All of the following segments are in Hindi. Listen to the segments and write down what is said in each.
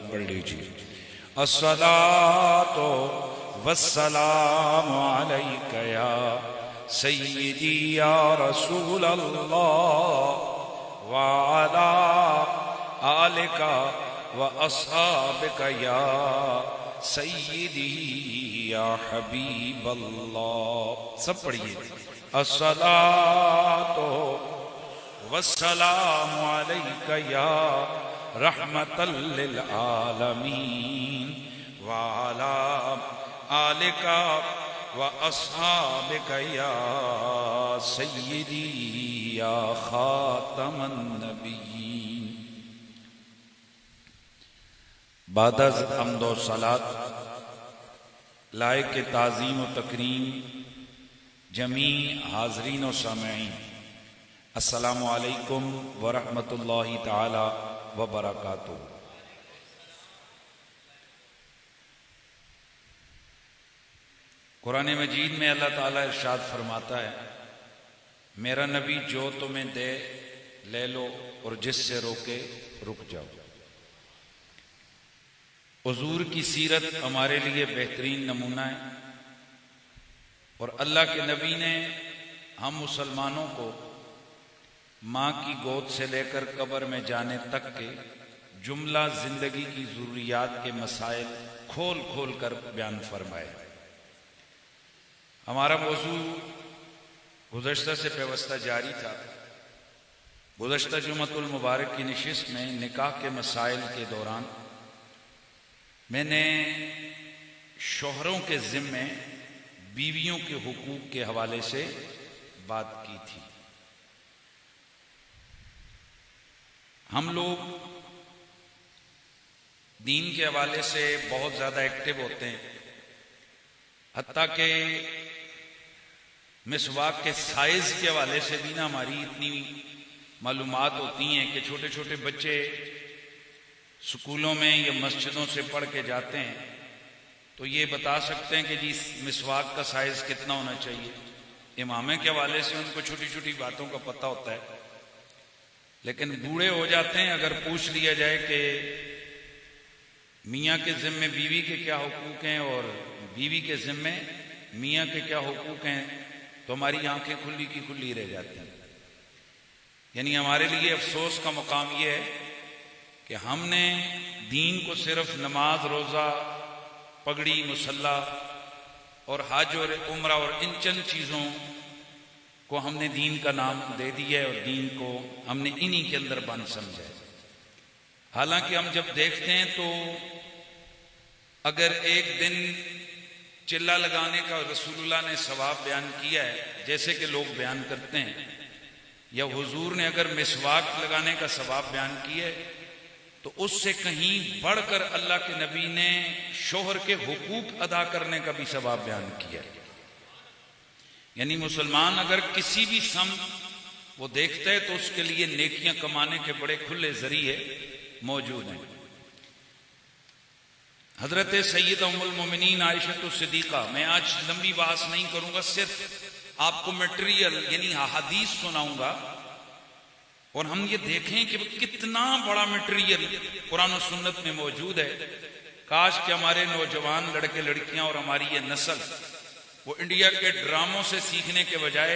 पढ़ लीजिए। अस्सलातो वस्सलामु अलैका या सय्यदी या रसूल अल्लाह व अला आलिका व अस्हाबिका या सय्यदी या हबीब अल्लाह। सब पढ़िए। अस्सलातो वस्सलामु अलैका या रहमतल लिल आलमीन व अला आलिका व अस्हाबिका या सय्यदी या खातमन नबिय्यीन। बादज़ हम्द व सलात लायक ताज़ीम व तकरीम जमी हाज़रीन व सामईन, अस्सलामु अलैकुम व रहमतुल्लाहि ताला व बरकातुहू। कुरान मजीद में अल्लाह ताला इरशाद फरमाता है, मेरा नबी जो तुम्हें दे ले लो और जिससे रोके रुक जाओ। हुजूर की सीरत हमारे लिए बेहतरीन नमूना है और अल्लाह के नबी ने हम मुसलमानों को माँ की गोद से लेकर कब्र में जाने तक के जुमला जिंदगी की जरूरियात के मसाइल खोल खोल कर बयान फरमाए। हमारा मौजू गुज़श्ता से पेवस्ता जारी था। गुज़श्ता जुमअतुल मुबारक की नशिस्त में निकाह के मसाइल के दौरान मैंने शोहरों के ज़िम्मे बीवियों के हुकूक के हवाले से बात की थी। हम लोग दीन के हवाले से बहुत ज़्यादा एक्टिव होते हैं, हत्ता के मिसवाक के साइज के हवाले से भी ना हमारी इतनी मालूमात होती हैं कि छोटे छोटे बच्चे स्कूलों में या मस्जिदों से पढ़ के जाते हैं तो ये बता सकते हैं कि जी मिसवाक का साइज कितना होना चाहिए। इमामे के हवाले से उनको छोटी छोटी बातों का पता होता है, लेकिन बूढ़े हो जाते हैं अगर पूछ लिया जाए कि मियाँ के ज़िम्मे बीवी के क्या हुकूक हैं और बीवी के ज़िम्मे मियाँ के क्या हुकूक हैं, तो हमारी आंखें खुली की खुली रह जाती हैं। यानी हमारे लिए अफसोस का मुकाम यह है कि हमने दीन को सिर्फ नमाज, रोज़ा, पगड़ी, मुसल्ला और हज और उम्रा और इन चंद चीज़ों को हमने दीन का नाम दे दिया है और दीन को हमने इन्हीं के अंदर बंद समझा है। हालांकि हम जब देखते हैं तो अगर एक दिन चिल्ला लगाने का रसूलुल्लाह ने सवाब बयान किया है, जैसे कि लोग बयान करते हैं, या हुजूर ने अगर मिसवाक लगाने का सवाब बयान किया है, तो उससे कहीं बढ़कर अल्लाह के नबी ने शोहर के हुकूक अदा करने का भी सवाब बयान किया है। यानी मुसलमान अगर किसी भी सम वो देखता है तो उसके लिए नेकियां कमाने के बड़े खुले जरिए मौजूद हैं। हजरत सैयदा उम्मुल मोमिनीन आयशा सिद्दीका, मैं आज लंबी बहस नहीं करूंगा, सिर्फ आपको मटेरियल यानी हदीस सुनाऊंगा और हम ये देखें कि कितना बड़ा मटेरियल कुरान और सुन्नत में मौजूद है। काश कि हमारे नौजवान लड़के लड़कियां और हमारी ये नस्ल वो इंडिया के ड्रामों से सीखने के बजाय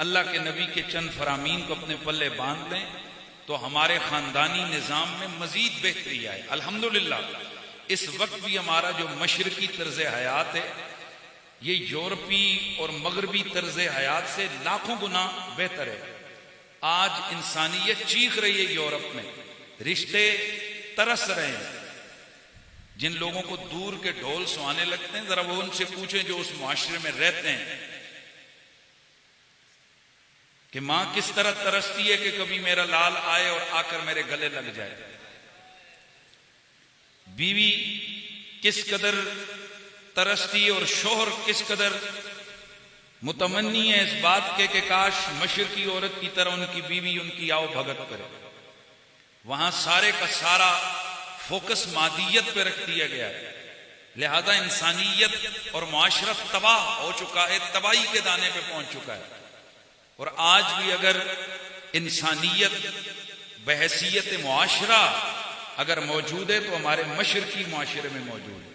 अल्लाह के नबी के चंद फरामीन को अपने पल्ले बांध लें तो हमारे खानदानी निज़ाम में मजीद बेहतरी आए। अल्हम्दुलिल्लाह इस वक्त भी हमारा जो मशरकी तर्ज हयात है ये यूरोपी और मगरबी तर्ज हयात से लाखों गुना बेहतर है। आज इंसानियत चीख रही है, यूरोप में रिश्ते तरस रहे हैं। जिन लोगों को दूर के ढोल सुहाने लगते हैं, जरा वो उनसे पूछें जो उस मुआशरे में रहते हैं कि मां किस तरह तरसती है कि कभी मेरा लाल आए और आकर मेरे गले लग जाए। बीवी किस कदर तरसती है और शोहर किस कदर मुतमन्नी है इस बात के कि काश मशरकी औरत की तरह उनकी बीवी उनकी आओ भगत करे। वहां सारे का सारा फोकस मादियत पे रख दिया गया है, लिहाजा इंसानियत और मुआशरत तबाह हो चुका है, तबाही के दाने पे पहुंच चुका है। और आज भी अगर इंसानियत बहैसियत मुआशरा अगर मौजूद है तो हमारे मशरकी माशरे में मौजूद है,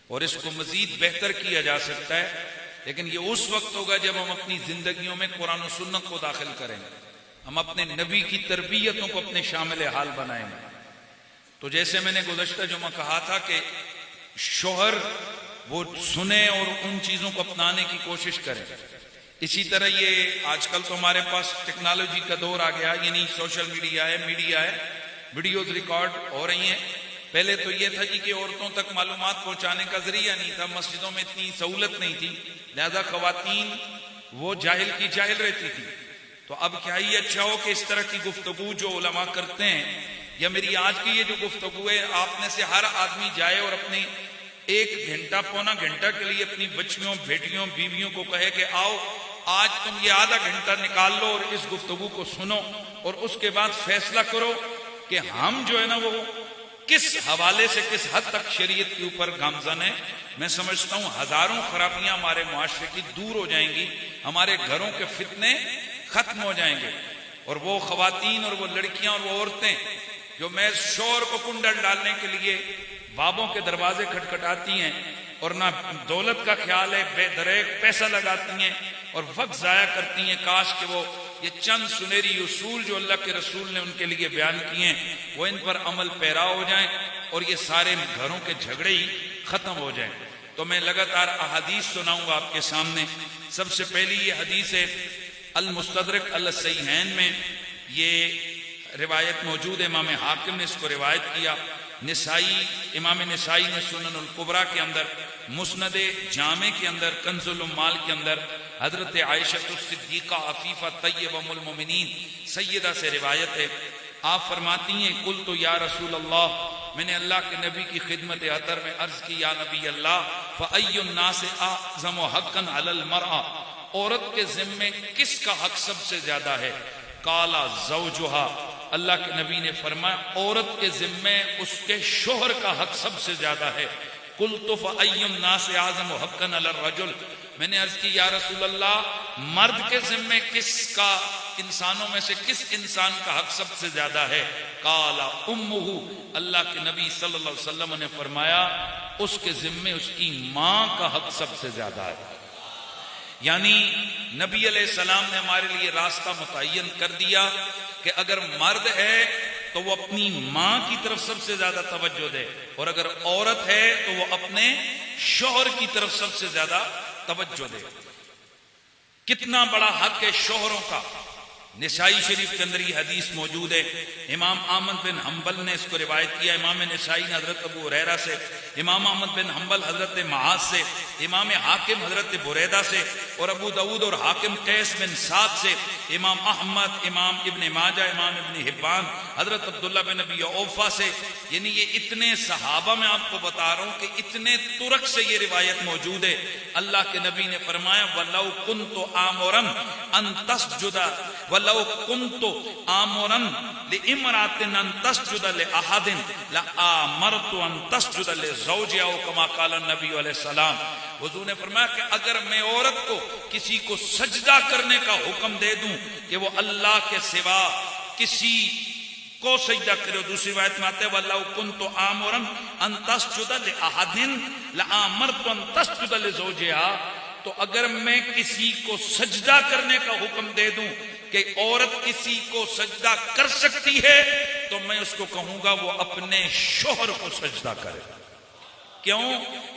और इसको मजीद बेहतर किया जा सकता है। लेकिन ये उस वक्त होगा जब हम अपनी जिंदगियों में कुरान और सुन्नत को दाखिल करेंगे, हम अपने नबी की तरबियतों को अपने शामिल हाल बनाएंगे। तो जैसे मैंने गुज़श्ता जुमा कहा था कि शोहर वो सुने और उन चीजों को अपनाने की कोशिश करें। इसी तरह ये आजकल तो हमारे पास टेक्नोलॉजी का दौर आ गया, यानी सोशल मीडिया है, वीडियोज रिकॉर्ड हो रही हैं। पहले तो ये था जी कि औरतों तक मालूमात पहुंचाने का जरिया नहीं था, मस्जिदों में इतनी सहूलत नहीं थी, लिहाजा खवातीन वो जाहिल की जाहिल रहती थी। तो अब क्या ही अच्छा हो कि इस तरह की गुफ्तगू जो उलमा करते हैं, या मेरी आज की ये जो गुफ्तगू है, आप में से हर आदमी जाए और अपने 1 घंटा पौना घंटा के लिए अपनी बच्चियों, बेटियों, बीवियों को कहे कि आओ आज तुम ये आधा घंटा निकाल लो और इस गुफ्तगू को सुनो, और उसके बाद फैसला करो कि हम जो है ना वो किस हवाले से किस हद तक शरीयत के ऊपर गामजन है। मैं समझता हूं हजारों खराबियां हमारे मुआशरे की दूर हो जाएंगी, हमारे घरों के फितने खत्म हो जाएंगे। और वो खवातीन और वो लड़कियां और वो औरतें जो मैं शोर को कुंडल डालने के लिए बाबों के दरवाजे खटखटाती हैं और ना दौलत का ख्याल है, बेदरेक पैसा लगाती हैं और वक्त जाया करती हैं, काश कि वो ये चंद सुनहरी उसूल जो अल्लाह के रसूल ने उनके लिए बयान किए हैं वो इन पर अमल पैरा हो जाए और ये सारे घरों के झगड़े ही खत्म हो जाएं। तो मैं लगातार अहादीस सुनाऊंगा आपके सामने। सबसे पहली ये हदीस है अल मुस्तदरक अल सहीहैन में ये रिवायत मौजूद है, इमाम हाकिम ने इसको रिवायत किया, इमाम निसाई ने सुनन उल कुबरा के अंदर, मुस्नद जामे के अंदर, कंजुल उम्माल के अंदर हजरत आयशा सिद्दीका अफीफा तय्यबा उम्मुल मोमिनीन सैयदा से रिवायत है। आप फरमाती हैं कुल तो या रसूल अल्लाह, मैंने अल्लाह के नबी की खिदमत अतर में अर्ज की, या नबी अल्लाह फ़अय्युन नास अअज़मु हक़्क़न अलल मरअ, औरत के जिम्मे किसका हक सबसे ज्यादा है? काला ज़ौजुहा, अल्लाह के नबी ने फरमाया औरत के जिम्मे उसके शोहर का हक सबसे ज्यादा है। कुल तो फ़अय्युन नास अअज़मु हक़्क़न अलर रजुल, मैंने अर्ज की या रसूल अल्लाह मर्द के जिम्मे किसका, इंसानों में से किस इंसान का हक सबसे ज्यादा है? काला उम्मुहु, अल्लाह के नबी सल्लल्लाहु अलैहि वसल्लम ने फरमाया उसके जिम्मे उसकी मां का हक सबसे ज्यादा है। यानी नबी अलैहिस्सलाम ने हमारे लिए रास्ता मुतय्यन कर दिया कि अगर मर्द है तो वो अपनी मां की तरफ सबसे ज्यादा तवज्जो दे, और अगर औरत है तो वो अपने शौहर की तरफ सबसे ज्यादा तवज्जो दे। कितना बड़ा हक है शौहरों का। निसाई शरीफ के अंदर ये हदीस मौजूद है। इमाम अहमद बिन हंबल ने इसको रिवायत किया, इमाम निसाई ने हजरत अबू हुरैरा से, इमाम अहमद बिन हंबल हजरत मुआज से, इमाम हाकिम हजरत बुरैदा से, और अबू दाऊद और हाकिम कैस बिन साद से, इमाम अहमद, इमाम इब्न माजा, इमाम इब्न हिब्बान, हजरत अब्दुल्ला बिन अबी औफा से। यानी ये इतने सहाबा में आपको बता रहा हूं कि इतने तुरक से ये रिवायत मौजूद है। अल्लाह के नबी ने फरमाया वलौ कुन्तु आमुरन अन तस्जुदा वलौ कुन्तु आमुरन लिइमरातिन अन तस्जुदा लिअहदिन लअमरतु अन तस्जुदा लिज़ौजिहा कमा क़ाल नबी अलैहि सलाम। हुजूर ने फरमाया कि अगर मैं औरत को किसी को सजदा करने का हुक्म दे दूं कि वो अल्लाह के सिवा किसी को सजदा करे, दूसरी बात में आते वल्लौ कुन्तु आमुरन अन तस्जुदा लिअहदिन लअमरतु अन तस्जुदा लिज़ौजिहा, तो अगर मैं किसी को सजदा करने का हुक्म दे दूं कि औरत किसी को सजदा कर सकती है तो मैं उसको कहूंगा वो अपने शोहर को सजदा करे। क्यों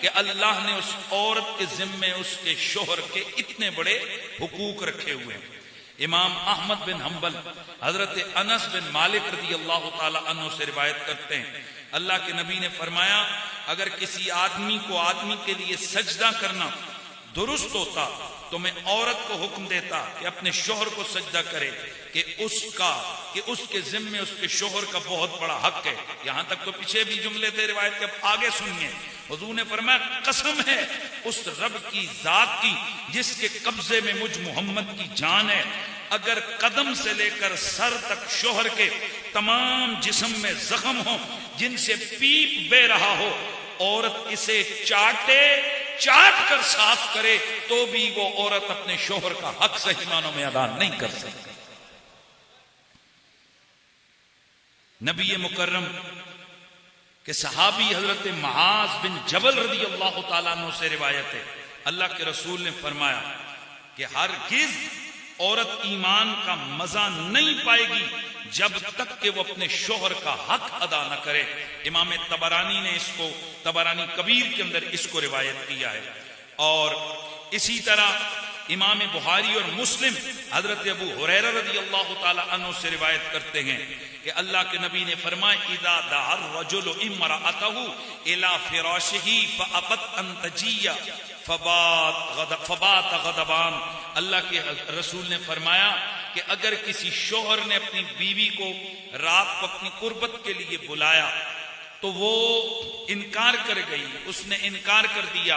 कि अल्लाह ने उस औरत के जिम्मे उसके शोहर के इतने बड़े हुकूक रखे हुए हैं। इमाम अहमद बिन हंबल हजरत अनस बिन मालिक रज़ी अल्लाह ताला अन्हु से रिवायत करते हैं, अल्लाह के नबी ने फरमाया अगर किसी आदमी को आदमी के लिए सजदा करना दुरुस्त होता तो मैं औरत को हुक्म देता कि अपने शोहर को सजदा करे, कि उसके जिम्मे उसके शोहर का बहुत बड़ा हक है। यहां तक तो पीछे भी जुमले थे रिवायत के, आगे सुनिए। हुजूर ने फरमाया कसम है उस रब की जात की जिसके कब्जे में मुझ मोहम्मद की जान है, अगर कदम से लेकर सर तक शोहर के तमाम जिस्म में जख्म हो जिनसे पीप बह रहा हो, औरत इसे चाट कर साफ करे तो भी वो औरत अपने शोहर का हक सही मानों में अदा नहीं कर सकती। नबी मुकर्रम कि सहाबी हजरत मुआज बिन जबल रदी अल्लाह तआला अन्हु से रिवायत है, अल्लाह के रसूल ने फरमाया कि हरगिज औरत ईमान का मजा नहीं पाएगी जब तक कि वो अपने शोहर का हक अदा न करे। इमाम तबरानी ने इसको तबरानी कबीर के अंदर इसको रिवायत किया है। और इसी तरह इमाम बुखारी और मुस्लिम हजरत अबू हुरैरा रज़ी अल्लाह ताला अन्हु से रिवायत करते हैं कि अल्लाह के नबी ने फरमाया, इदा दार रजुल इमराअतहु इला फिराशिही फअबत अन तजिया फबात गदबान। अल्लाह के रसूल ने फरमाया कि अगर किसी शोहर ने अपनी बीवी को रात को अपनी कुर्बत के लिए बुलाया तो वो इनकार कर गई, उसने इनकार कर दिया,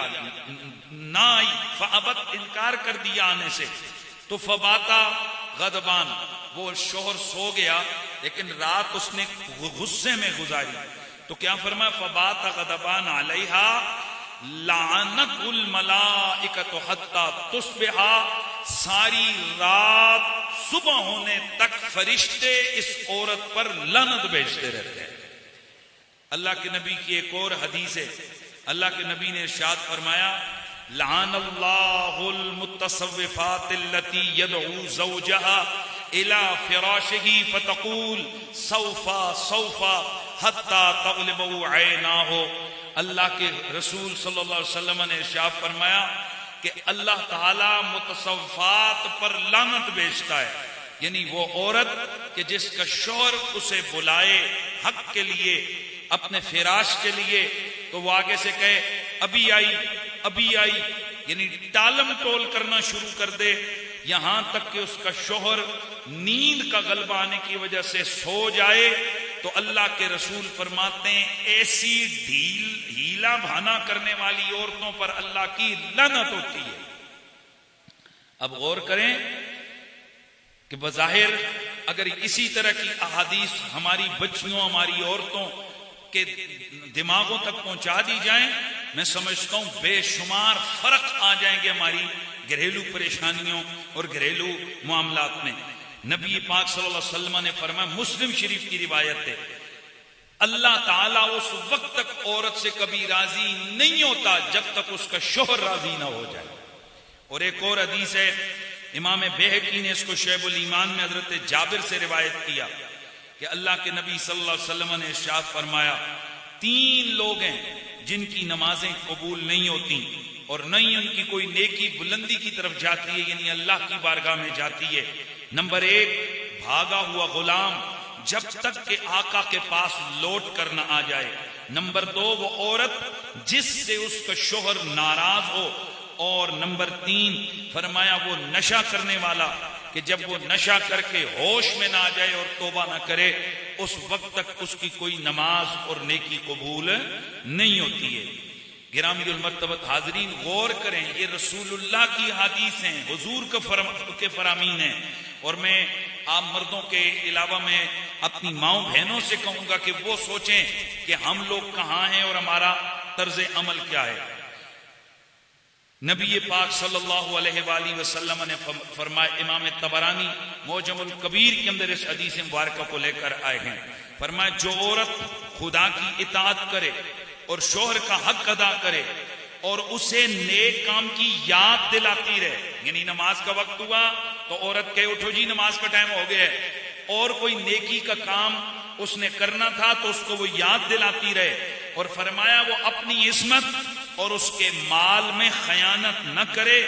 ना आई, फअबत इनकार कर दिया आने से, तो फबाता गदबान, वो शोहर सो गया लेकिन रात उसने गुस्से में गुजारी, तो क्या फरमाया, फबाता गदबान अलैहा लानतुल मलाइकतु हत्ता तुस्बिहा, सारी रात सुबह होने तक फरिश्ते इस औरत पर लानत भेजते रहते हैं। अल्लाह के नबी की एक और हदीस है, अल्लाह के नबी ने इरशाद फरमाया, लानल्लाहुल मुतसव्विफातिल्लती यदऊ ज़ौजहा इला फिराशिही फतक़ूल सौफा सौफा हत्ता तग़लिबु ऐनाहु। अल्लाह के रसूल सल्लल्लाहु अलैहि वसल्लम ने इरशाद फरमाया कि अल्लाह ताला मुतसव्विफात पर लानत भेजता है, यानी वो औरत कि जिसका शौहर उसे बुलाए हक के लिए, अपने फिराश के लिए, तो वो आगे से कहे अभी आई अभी आई, यानी टालम टोल करना शुरू कर दे, यहां तक कि उसका शौहर नींद का गलबा आने की वजह से सो जाए, तो अल्लाह के रसूल फरमाते हैं ऐसी हीला भाना करने वाली औरतों पर अल्लाह की लानत होती है। अब गौर करें कि बज़ाहिर अगर इसी तरह की अहादीस हमारी बच्चियों, हमारी औरतों के दिमागों तक पहुंचा दी जाए, मैं समझता हूं बेशुमार फर्क आ जाएंगे हमारी घरेलू परेशानियों और घरेलू मामलात में। नबी पाक सल्लल्लाहु अलैहि वसल्लम ने फरमाया, मुस्लिम शरीफ की रिवायत है, अल्लाह ताला उस वक्त तक औरत से कभी राजी नहीं होता जब तक उसका शौहर राजी ना हो जाए। और एक और हदीस है, इमाम बैहकी ने इसको शैबुल ईमान में हजरत जाबिर से रिवायत किया कि अल्लाह के नबी सल्लल्लाहु अलैहि वसल्लम ने इरशाद फरमाया, 3 लोग हैं जिनकी नमाजें कबूल नहीं होती और न ही उनकी कोई नेकी बुलंदी की तरफ जाती है, यानी अल्लाह की बारगाह में जाती है। नंबर 1, भागा हुआ गुलाम जब तक के आका के पास लौट कर न आ जाए। नंबर 2, वो औरत जिससे उसका शौहर नाराज हो। और नंबर 3 फरमाया, वो नशा करने वाला कि जब वो नशा करके होश में ना आ जाए और तौबा ना करे, उस वक्त तक उसकी कोई नमाज और नेकी कबूल नहीं होती है। गिरामीउल मर्तबत हाजरीन, गौर करें, ये रसूलुल्लाह की हदीस हैं, हुजूर के फरामीन हैं। और मैं आप मर्दों के अलावा मैं अपनी माओ बहनों से कहूंगा कि वो सोचें कि हम लोग कहां हैं और हमारा तर्ज अमल क्या है। नबी पाक सल्लल्लाहु अलैहि वसल्लम ने फरमाया, इमाम तबरानी मौजमुल कबीर के अंदर इस हदीस मुबारक को लेकर आए हैं, फरमाया, जो औरत खुदा की इताअत करे और शौहर का हक अदा करे और उसे नेक काम की याद दिलाती रहे, यानी नमाज का वक्त हुआ तो औरत कहे उठो जी नमाज का टाइम हो गया है, और कोई नेकी का काम उसने करना था तो उसको वो याद दिलाती रहे, और फरमाया वो अपनी इस्मत और उसके माल में खयानत न करे,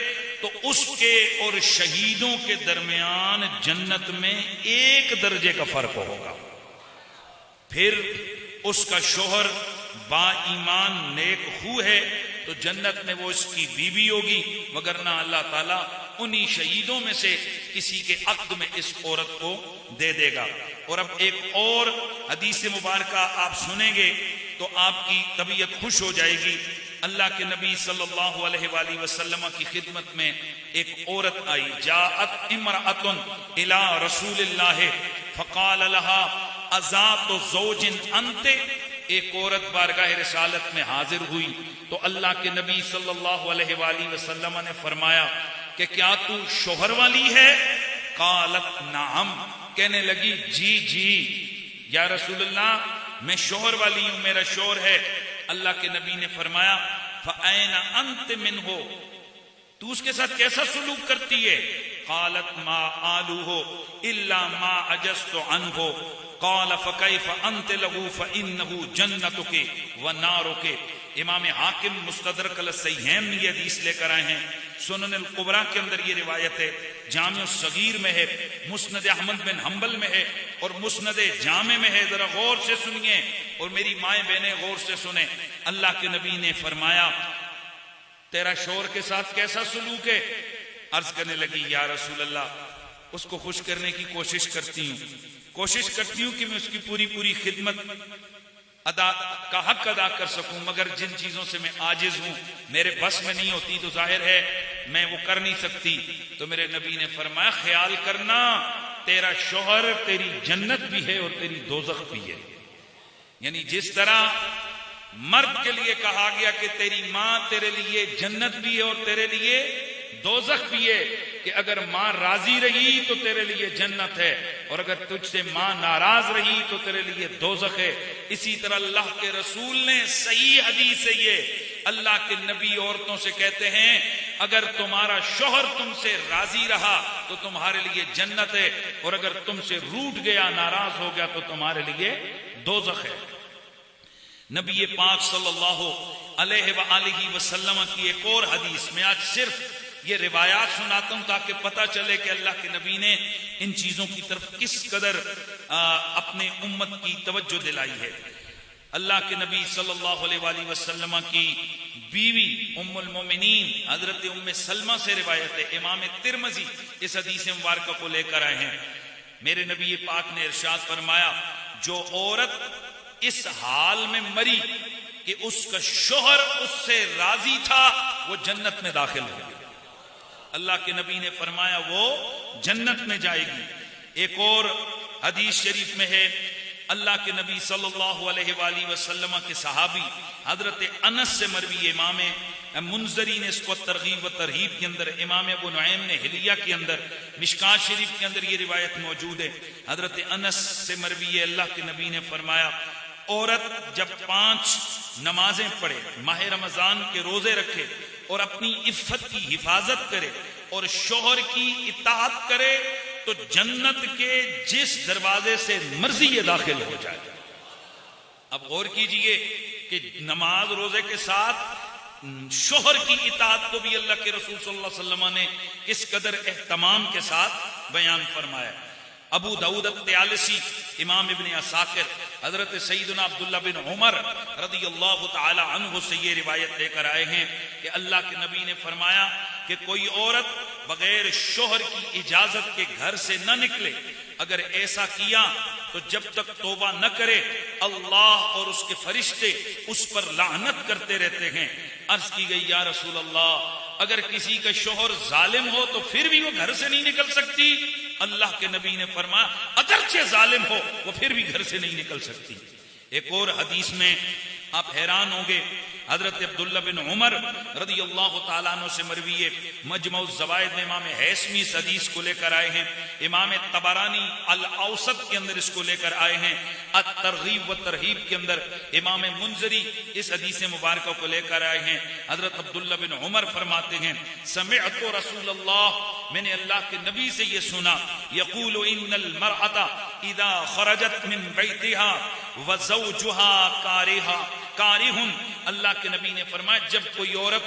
तो उसके और शहीदों के दरमियान जन्नत में 1 दर्जे का फर्क होगा। फिर उसका शौहर बा ईमान नेक हु है तो जन्नत में वो इसकी बीवी होगी, मगर ना अल्लाह ताला उन्हीं शहीदों में से किसी के अक्द में इस औरत को दे देगा। और अब एक और हदीस मुबारक आप सुनेंगे तो आपकी तबीयत खुश हो जाएगी। अल्लाह के नबी सल्लल्लाहु अलैहि वसल्लम की खिदमत में एक औरत आई, जाअत इमराअतुन इला रसूलिल्लाह फकाल लहा अज़ातु ज़ौजिन अंते। एक औरत बारगाह रिसालत में हाजिर हुई तो अल्लाह के नबी सल्लल्लाहु अलैहि वसल्लम ने फरमाया कि क्या तू शौहर वाली है? कालत नाम, कहने लगी जी जी या रसूलल्लाह मैं शोहर वाली हूं, मेरा शोहर है। अल्लाह के नबी ने फरमाया फ़अैना अंत मिन्हो, तू उसके साथ कैसा सुलूक करती है? क़ालत मा आलूहो इल्ला मा अजस्तु अन्हो, क़ाल फ़कैफ़ अंत लहू फ़इन्नहु जन्नतुके व नारुके। इमाम हाकिम मुस्तदरक अल-सहीहैन में ये हदीस लेकर आए हैं, सुनन अल-कुबरा के अंदर ये रिवायत है, जामे सगीर में है, मुस्नद अहमद बिन हंबल में है और मुस्नद जामे में है। जरा गौर से सुनिए और मेरी माएं बहनें गौर से सुने। अल्लाह के नबी ने फरमाया तेरा शोहर के साथ कैसा सुलूक है? अर्ज करने लगी या रसूल अल्लाह, उसको खुश करने की कोशिश करती हूँ कि मैं उसकी पूरी पूरी खिदमत का हक अदा कर सकूं, मगर जिन चीजों से मैं आजिज हूं, मेरे बस में नहीं होती, तो जाहिर है मैं वो कर नहीं सकती। तो मेरे नबी ने फरमाया ख्याल करना, तेरा शोहर तेरी जन्नत भी है और तेरी दोजख भी है। यानी जिस तरह मर्द के लिए कहा गया कि तेरी मां तेरे लिए जन्नत भी है और तेरे लिए दोजख भी है, कि अगर मां राजी रही तो तेरे लिए जन्नत है और अगर तुझसे मां नाराज रही तो तेरे लिए दोजख है। इसी तरह अल्लाह के रसूल ने सही हदीस है ये, अल्लाह के नबी औरतों से कहते हैं अगर तुम्हारा शोहर तुमसे राजी रहा तो तुम्हारे लिए जन्नत है और अगर तुमसे रूठ गया, नाराज हो गया तो तुम्हारे लिए दोजख है। नबी पाक सल्लल्लाहु अलैहि वसल्लम की एक और हदीस में, आज सिर्फ ये रिवायात सुनाता हूं ताकि पता चले कि अल्लाह के नबी ने इन चीजों की तरफ किस कदर अपने उम्मत की तवज्जो दिलाई है। अल्लाह के नबी सल्लल्लाहु अलैहि वसल्लम की बीवी उम्मुल मोमिनीन हजरत उम्मे सलमा से रिवायत है, इमाम तिरमिज़ी इस हदीस मुबारक को लेकर आए हैं। मेरे नबी पाक ने इरशाद फरमाया जो औरत इस हाल में मरी कि उसका शोहर उससे राजी था, वो जन्नत में दाखिल हो गई। अल्लाह के नबी ने फरमाया वो जन्नत में जाएगी। एक और हदीस शरीफ में है, अल्लाह के नबी सल्लल्लाहु अलैहि वसल्लम के सहाबी हजरत अनस से मरवी, इमाम मुंजरी ने इसको तरगीब व तरहीब के अंदर, इमाम अबू नुऐम ने हिलिया के अंदर, मिशकात शरीफ के अंदर ये रिवायत मौजूद है। हजरत अनस से मरवी है, अल्लाह के नबी ने फरमाया औरत जब 5 नमाजें पढ़े, माह रमजान के रोजे रखे और अपनी इफ्फत की हिफाजत करे और शोहर की इताअत करे तो जन्नत के जिस दरवाजे से मर्जी ये दाखिल हो जाए। अब गौर कीजिए कि नमाज रोजे के साथ शोहर की इताअत को भी अल्लाह के रसूल सल्लल्लाहु अलैहि वसल्लम ने किस कदर एहतमाम के साथ बयान फरमाया। अबू दाऊद अत्तयालिसी, इमाम इब्न असाकिर, हजरत सैयदना अब्दुल्लाह बिन उमर रदियल्लाहु ताला अन्हु से ये रिवायत लेकर आए हैं कि अल्लाह के नबी ने फरमाया कि कोई औरत बगैर शोहर की इजाजत के घर से न निकले, अगर ऐसा किया तो जब तक तौबा न करे अल्लाह और उसके फरिश्ते उस पर लानत करते रहते हैं। अर्ज की गई या रसूल अल्लाह, अगर किसी का शोहर जालिम हो तो फिर भी वो घर से नहीं निकल सकती? अल्लाह के नबी ने फरमाया अगरचे जालिम हो वो फिर भी घर से नहीं निकल सकती। एक और हदीस में आप हैरान होंगे, हजरत अब्दुल्लाह बिन उमर रदियल्लाहु ताला अन्हु से मरवी है, मजमउ ज़वाइद में इमाम हैसमी इस हदीस को लेकर आए हैं, इमाम तबरानी अल औसत के अंदर इसको लेकर आए हैं, अत-तरगीब व तरहीब के अंदर इमाम मुंजरी इस हदीस मुबारक को लेकर आए हैं। हजरत अब्दुल्लाह बिन उमर फरमाते हैं समिअतु रसूलल्लाह, मैंने अल्लाह के नबी से ये सुना, यक़ूलु इन्नल मरअता इदा खरजत मिन बैतिहा व ज़ौजुहा कारिहुन, अल्लाह के नबी ने फरमाया जब कोई औरत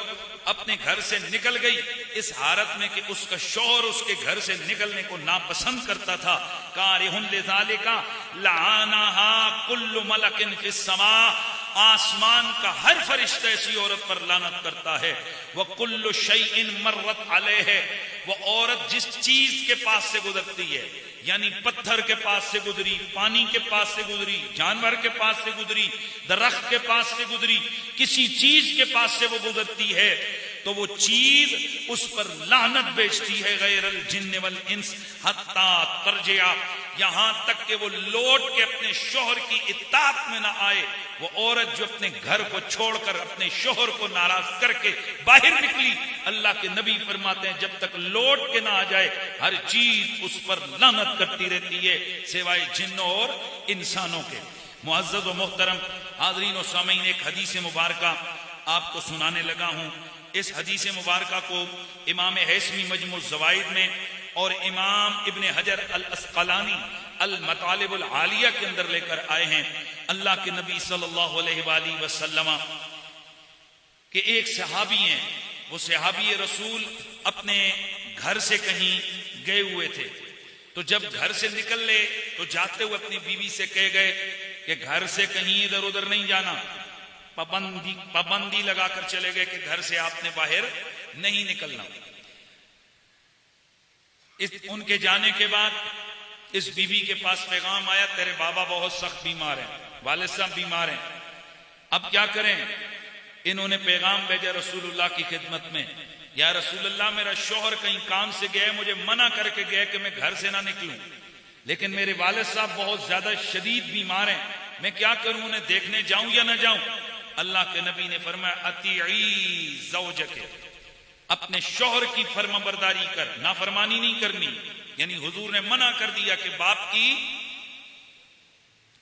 अपने घर से निकल गई इस हालत में कि उसका शौहर उसके घर से निकलने को नापसंद करता था, कारिहुन लिज़ालिका लआनहा कुल्लु मलकिन फिस समा, आसमान का हर फरिश्ता ऐसी औरत पर लानत करता है। वह कुल्लु शैइन मर्रत अलैहि, वो औरत जिस चीज के पास से गुजरती है, यानी पत्थर के पास से गुजरी, पानी के पास से गुजरी, जानवर के पास से गुजरी, दरख्त के पास से गुजरी, किसी चीज के पास से वो गुजरती है तो वो चीज उस पर लानत बेचती है, गैरल जिन्न वल इंस हत्ता तरजिया, यहां तक कि वो लौट के अपने शोहर की इताअत में ना आए। वो औरत जो अपने घर को छोड़कर अपने शोहर को नाराज करके बाहर निकली, अल्लाह के नबी फरमाते हैं जब तक लौट के ना आ जाए हर चीज उस पर लानत करती रहती है सिवाय जिन्नों और इंसानों के। मुअज़्ज़ज़ व मोहतरम हाज़रीन व सामीन, एक हदीस मुबारका आपको सुनाने लगा हूँ। इस हदीस मुबारका को इमाम हैसमी मजमू ज़वाइद में और इमाम इब्न हजर अल अस्क़लानी अल मतालिब अल आलिया के अंदर लेकर आए हैं। अल्लाह के नबी सल्लल्लाहु अलैहि वसल्लम के एक सहाबी हैं, वो सहाबी रसूल अपने घर से कहीं गए हुए थे, तो जब घर से निकले तो जाते हुए अपनी बीवी से कह गए कि घर से कहीं इधर उधर नहीं जाना, पाबंदी लगाकर चले गए कि घर से आपने बाहर नहीं निकलना। उनके जाने के बाद इस बीवी के पास पैगाम आया, तेरे बाबा बहुत सख्त बीमार हैं, वालिद साहब बीमार हैं, अब क्या करें। इन्होंने पैगाम भेजा रसूलुल्लाह की खिदमत में, या रसूलुल्लाह मेरा शौहर कहीं काम से गया, मुझे मना करके गया कि मैं घर से ना निकलूं, लेकिन मेरे वालिद साहब बहुत ज्यादा शदीद बीमार हैं, मैं क्या करूं, उन्हें देखने जाऊं या ना जाऊं। अल्लाह के नबी ने फरमाया अतीई ज़ौजके, अपने शौहर की फर्माबरदारी कर, नाफरमानी नहीं करनी। यानी हुजूर ने मना कर दिया कि बाप की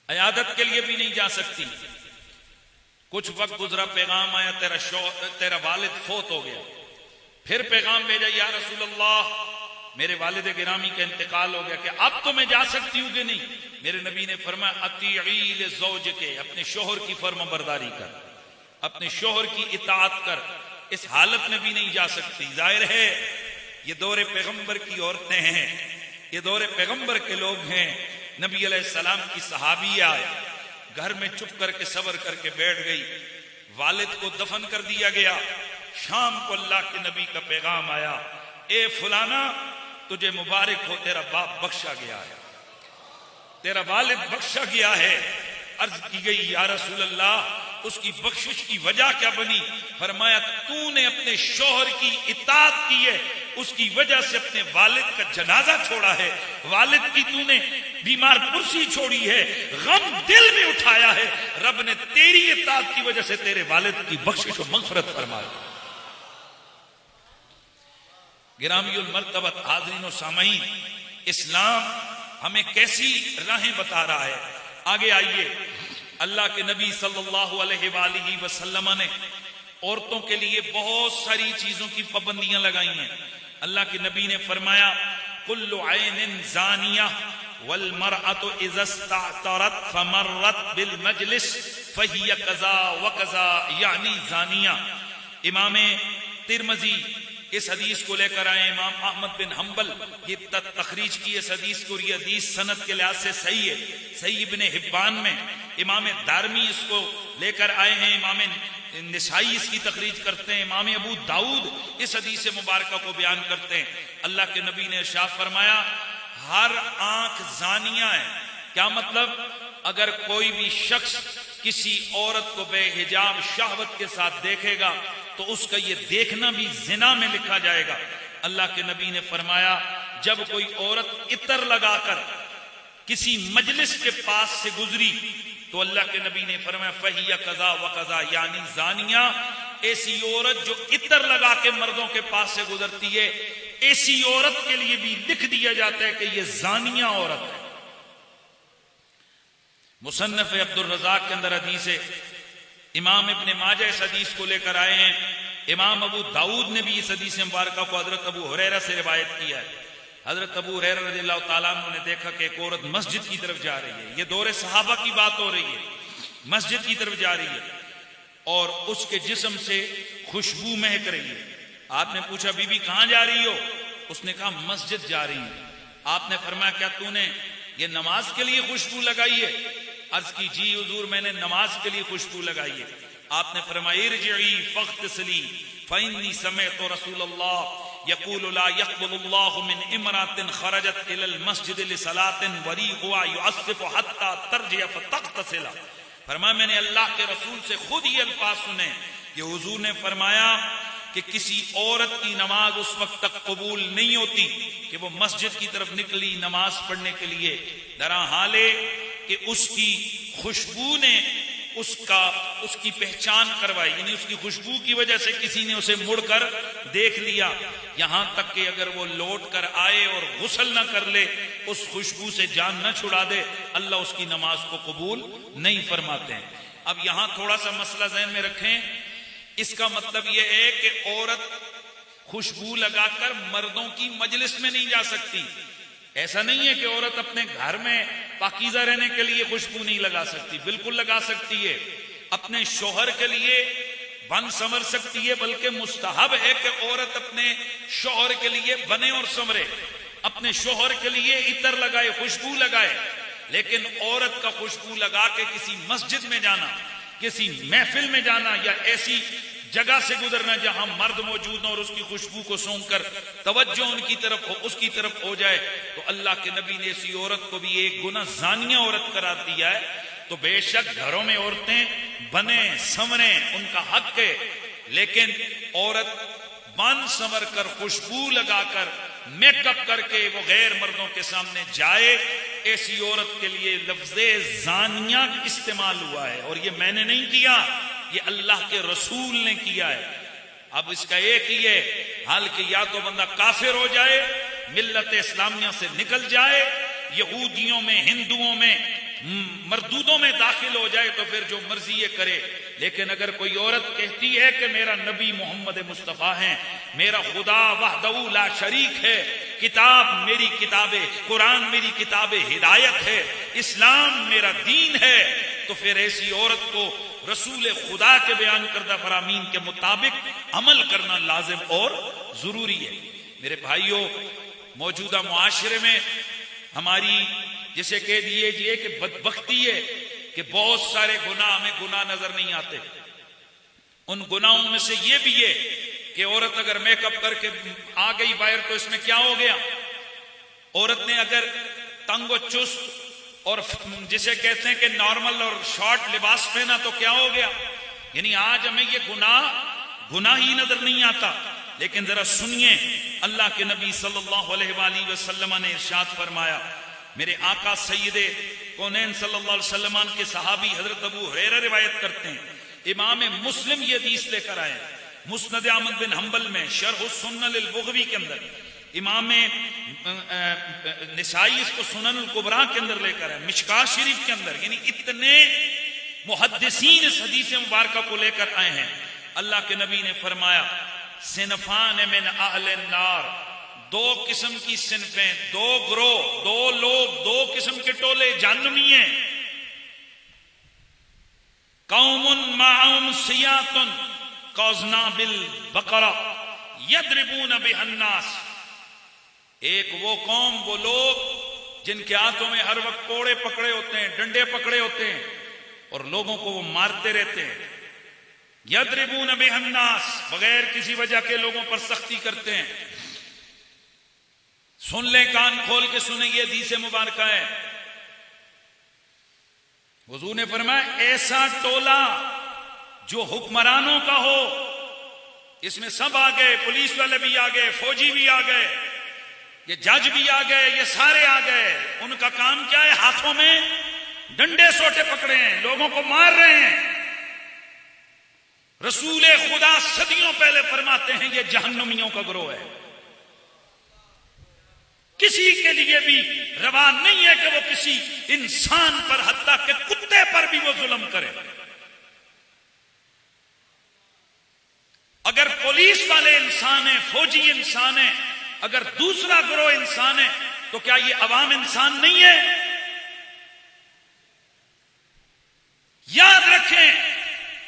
अयादत के लिए भी नहीं जा सकती। कुछ वक्त गुजरा, पैगाम आया तेरा वालिद फोत हो गया। फिर पैगाम भेजा, या रसूलल्लाह मेरे वालिद गिरामी का इंतकाल हो गया, कि अब तो मैं जा सकती हूँ कि नहीं। मेरे नबी ने फरमाया अतीई ज़ौजके, अपने शौहर की फर्माबरदारी कर, अपने शौहर की इताअत कर, इस हालत में भी नहीं जा सकती। जाहिर है ये दौरे पैगंबर की औरतें हैं, ये दौरे पैगंबर के लोग हैं। नबी अलैहिस्सलाम की सहाबिया घर में चुप करके सब्र करके बैठ गई, वालिद को दफन कर दिया गया। शाम को अल्लाह के नबी का पैगाम आया, ए फलाना तुझे मुबारक हो, तेरा बाप बख्शा गया है, तेरा वालिद बख्शा गया है। अर्ज की गई, या रसूल अल्लाह उसकी बख्शिश की वजह क्या बनी। फरमाया तूने अपने शौहर की इताअत की है, उसकी वजह से अपने वालिद का जनाजा छोड़ा है, वालिद की तूने बीमार कुर्सी छोड़ी है, गम दिल में उठाया है, रब ने तेरी इताअत की वजह से तेरे वालिद की बख्शिश और मगफरत फरमाई। गिरामीउल मर्तबत हाज़रीन और सामईन, इस्लाम हमें कैसी राहें बता रहा है। आगे आइए, अल्लाह के नबी सल्लल्लाहु अलैहि वसल्लम ने औरतों के लिए बहुत सारी चीजों की पाबंदियां लगाई हैं। अल्लाह के नबी ने फरमाया कुल्लु ऐनिन ज़ानिया वल मरअतु इज़ा इस्तअतरत फमर्रत बिल मजलिस फहिय कज़ा व कज़ा, यानी ज़ानिया। इमाम तिरमिज़ी इस हदीस को लेकर आए, इमाम अहमद बिन हम्बल ये तखरीज की इस हदीस को, ये हदीस सनद के लिहाज से सही है, सही इब्ने हिब्बान में। इमाम दारमी इसको लेकर आए हैं, इमाम निसाई इसकी तखरीज करते हैं, इमाम अबू दाऊद इस हदीस मुबारका को बयान करते हैं। अल्लाह के नबी ने इरशाद फरमाया हर आंख जानिया है। क्या मतलब, अगर कोई भी शख्स किसी औरत को बेहिजाब शहवत के साथ देखेगा तो उसका ये देखना भी जिना में लिखा जाएगा। अल्लाह के नबी ने फरमाया जब कोई औरत इतर लगाकर किसी मजलिस के पास से गुजरी तो अल्लाह के नबी ने फरमाया फहिया कज़ा व कज़ा, यानी जानिया। ऐसी औरत जो इतर लगा के मर्दों के पास से गुजरती है, ऐसी औरत के लिए भी लिख दिया जाता है कि यह जानिया औरत है। मुसन्नफ अब्दुल रज़ाक के अंदर हदीस है, इमाम इब्ने माजा इस हदीस को लेकर आए हैं, इमाम अबू दाऊद ने भी इस हदीस मुबारका को हजरत अबू हुरैरा से रिवायत किया है। हजरत अबू हुरैरा रज़ियल्लाहु ताला अन्हु ने देखा कि एक औरत मस्जिद की तरफ जा रही है, ये दौरे सहाबा की बात हो रही है, मस्जिद की तरफ जा रही है और उसके जिस्म से खुशबू महक रही है। आपने पूछा बीबी कहां जा रही हो, उसने कहा मस्जिद जा रही हूं। आपने फरमाया क्या तूने ये नमाज के लिए खुशबू लगाई है? अर्ज की जी हुजूर मैंने नमाज के लिए खुशबू लगाई है। आपने फरमाया इरजिई फख्तसली फइन्नी समिअतु रसूलल्लाह यक़ूलु ला यक़बलुल्लाहु मिन इमरातिन खरजत इलल मस्जिद लिसलातिन वरीहुआ युअस्सिफु हत्ता तर्जिअ फतग़तसिला। फरमाया मैंने अल्लाह के रसूल से खुद ये अल्फाज सुने कि हुजूर ने फरमाया कि किसी औरत की नमाज उस वक्त तक कबूल नहीं होती कि वो मस्जिद की तरफ निकली नमाज पढ़ने के लिए, दरा हाले कि उसकी खुशबू ने उसकी पहचान करवाई, यानी उसकी खुशबू की वजह से किसी ने उसे मुड़कर देख लिया, यहां तक कि अगर वो लौट कर आए और गुस्ल न कर ले, उस खुशबू से जान न छुड़ा दे, अल्लाह उसकी नमाज को कबूल नहीं फरमाते हैं। अब यहां थोड़ा सा मसला ज़हन में रखें, इसका मतलब यह है कि औरत खुशबू लगाकर मर्दों की मजलिस में नहीं जा सकती। ऐसा नहीं है कि औरत अपने घर में पाकीज़ा रहने के लिए खुशबू नहीं लगा सकती, बिल्कुल लगा सकती है। अपने शोहर के लिए बन संवर सकती है, बल्कि मुस्तहब है कि औरत अपने शोहर के लिए बने और संवरे, अपने शोहर के लिए इतर लगाए, खुशबू लगाए। लेकिन औरत का खुशबू लगा के किसी मस्जिद में जाना, किसी महफिल में जाना, या ऐसी जगह से गुजरना जहां मर्द मौजूद हो और उसकी खुशबू को सूंघकर तवज्जो उनकी तरफ हो, उसकी तरफ हो जाए, तो अल्लाह के नबी ने ऐसी औरत को भी एक गुना जानिया औरत करार दिया है। तो बेशक घरों में औरतें बने संवरे, उनका हक है, लेकिन औरत बन संवर कर, खुशबू लगाकर, मेकअप करके वो गैर मर्दों के सामने जाए, ऐसी औरत के लिए लफ्ज़े जानिया इस्तेमाल हुआ है। और ये मैंने नहीं किया, ये अल्लाह के रसूल ने किया है। अब इसका एक ही है हाल कि या तो बंदा काफिर हो जाए, मिल्लत इस्लामिया से निकल जाए, यहूदियों में, हिंदुओं में, मरदूदों में दाखिल हो जाए, तो फिर जो मर्जी ये करे। लेकिन अगर कोई औरत कहती है कि मेरा नबी मोहम्मद मुस्तफ़ा है, मेरा खुदा वहदहू ला शरीक है, किताब मेरी किताबे, कुरान मेरी किताबे हिदायत है, इस्लाम मेरा दीन है, तो फिर ऐसी औरत को रसूल खुदा के बयान करदा फरामीन के मुताबिक अमल करना लाजिम और जरूरी है। मेरे भाइयों, मौजूदा मुआशरे में हमारी जिसे कह दीजिए कि बदबख्ती है कि बहुत सारे गुनाह हमें गुनाह नजर नहीं आते। उन गुनाहों में से ये भी है कि औरत अगर मेकअप करके आ गई बाहर, तो इसमें क्या हो गया? औरत ने अगर तंग और चुस्त और जिसे कहते हैं कि नॉर्मल और शॉर्ट लिबास पहना, तो क्या हो गया? यानी आज हमें ये गुनाह ही नजर नहीं आता। लेकिन जरा सुनिए, अल्लाह के नबी सल्लल्लाहु अलैहि वसल्लम ने इरशाद फरमाया, मेरे आका सैयदे कौनैन सल्लल्लाहु अलैहि वसल्लम के सहाबी हजरत अबू हुरैरा रिवायत करते हैं, इमाम मुस्लिम ये हदीस लेकर आए, मुस्नद अहमद बिन हंबल में, शरह सुन्नन अल बुग़वी के अंदर, इमाम निसाई इसको सुनन अल कुबरा के अंदर लेकर आए, मिशकात शरीफ के अंदर, यानी इतने मुहद्दिसीन इस हदीस मुबारका को लेकर आए हैं। अल्लाह के नबी ने फरमाया, सिनफान मिन अहले नार, दो किस्म की सिनफें, दो ग्रोह, दो लोग, दो किस्म के टोले जहन्नमी हैं। कौमुन माअहुम सियातुन कौजना बिल बकरा यद्रिबून बिहन्नास, एक वो कौम, वो लोग जिनके हाथों में हर वक्त कोड़े पकड़े होते हैं, डंडे पकड़े होते हैं, और लोगों को वो मारते रहते हैं। यद्रिबून बिहन्नास, बगैर किसी वजह के लोगों पर सख्ती करते हैं। सुन ले, कान खोल के सुने, ये हदीस मुबारक है। हुजूर ने फरमाया, ऐसा टोला जो हुक्मरानों का हो, इसमें सब आ गए, पुलिस वाले भी आ गए, फौजी भी आ गए, ये जज भी आ गए, ये सारे आ गए, उनका काम क्या है? हाथों में डंडे सोटे पकड़े हैं, लोगों को मार रहे हैं। रसूल खुदा सदियों पहले फरमाते हैं, ये जहन्नमियों का गिरोह है। किसी के लिए भी रवा नहीं है कि वो किसी इंसान पर, हत्ता के कुत्ते पर भी वो जुल्म करे। अगर पुलिस वाले इंसान है, फौजी इंसान है, अगर दूसरा गिरोह इंसान है, तो क्या ये अवाम इंसान नहीं है? याद रखें,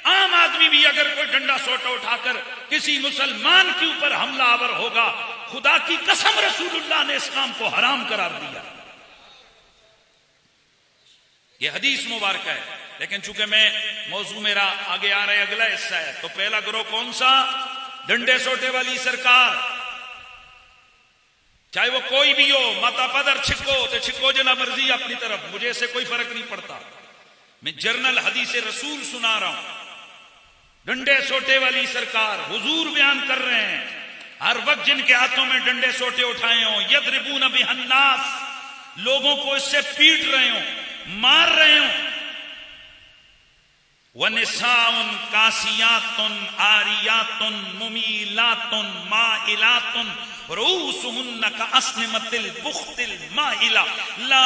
आम आदमी भी अगर कोई डंडा सोटा उठाकर किसी मुसलमान के ऊपर हमलावर होगा, खुदा की कसम रसूलुल्लाह ने इस काम को हराम करार दिया। यह हदीस मुबारक है। लेकिन चूंकि मैं मौजू मेरा आगे आ रहा है, अगला हिस्सा है, तो पहला गिरोह कौन सा? डंडे सोटे वाली सरकार, चाहे वो कोई भी हो, माता पदर छिको तो छिको जना मर्जी अपनी तरफ, मुझे इससे कोई फर्क नहीं पड़ता। मैं जर्नल हदीस रसूल सुना रहा हूं। डंडे सोटे वाली सरकार, हुजूर बयान कर रहे हैं, हर वक्त जिनके हाथों में डंडे सोटे उठाए हों, यद्रिबून बिहन्नास, लोगों को इससे पीट रहे हो, मार रहे हो, वनिसाउन कासियातुन आरियातुन मुमीलातुन माइलातुन रूसुहुन्ना कास्निमतिल बुख्तिल माइला ला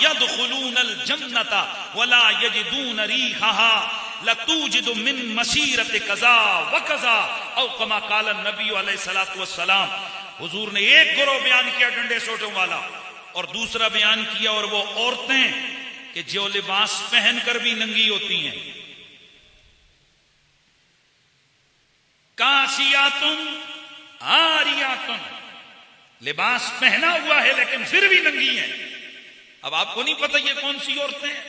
यदखुलूनल जन्नता वला यजिदून रीहाहा लतूजिदु मिन मसीरति कज़ा व कज़ा औ कमा क़ाल नबी अलैहिस्सलातु वस्सलाम। हुजूर ने एक गिरोह बयान किया डंडे सोटों वाला, और दूसरा बयान किया और वो औरतें कि जो लिबास पहनकर भी नंगी होती हैं। कासियातुन आरियातुन, लिबास पहना हुआ है लेकिन फिर भी नंगी है। अब आपको नहीं पता ये कौन सी औरतें हैं?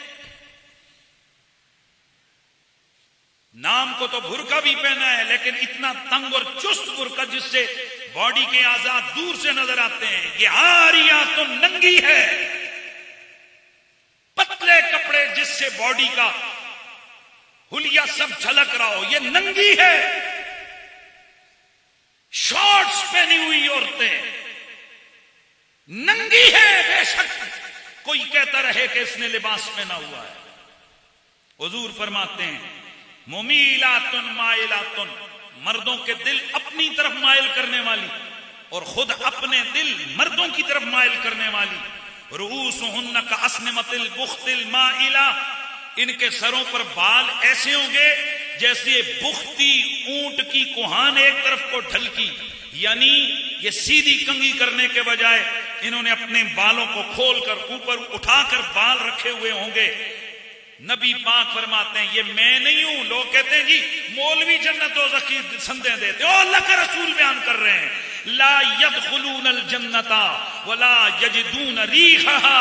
नाम को तो बुर्का भी पहना है, लेकिन इतना तंग और चुस्त बुर्का जिससे बॉडी के आजाद दूर से नजर आते हैं। ये आरियातुन, नंगी है। पतले कपड़े जिससे बॉडी का हुलिया सब झलक रहा हो, ये नंगी है। शॉर्ट्स पहनी हुई औरतें नंगी है। बेशक कोई कहता रहे कि इसने लिबास पहना हुआ है। हुजूर फरमाते हैं मुमीलातुन माइलातुन, मर्दों के दिल अपनी तरफ माइल करने वाली और खुद अपने दिल मर्दों की तरफ माइल करने वाली। रूसुहुन्ना कास्निमतिल बुख्तिल माइला, इनके सरों पर बाल ऐसे होंगे जैसे बुख्ती ऊंट की कुहान एक तरफ को ढलकी, यानी ये सीधी कंघी करने के बजाय इन्होंने अपने बालों को खोलकर ऊपर उठाकर बाल रखे हुए होंगे। नबी पाक फरमाते हैं ये मैं नहीं हूं। लोग कहते हैं जी मौलवी जन्नत और ज़की संदेह देते हैं। अल्लाह का रसूल बयान कर रहे हैं ला यदखुलूनल जन्नता वला यजिदून रीहाहा,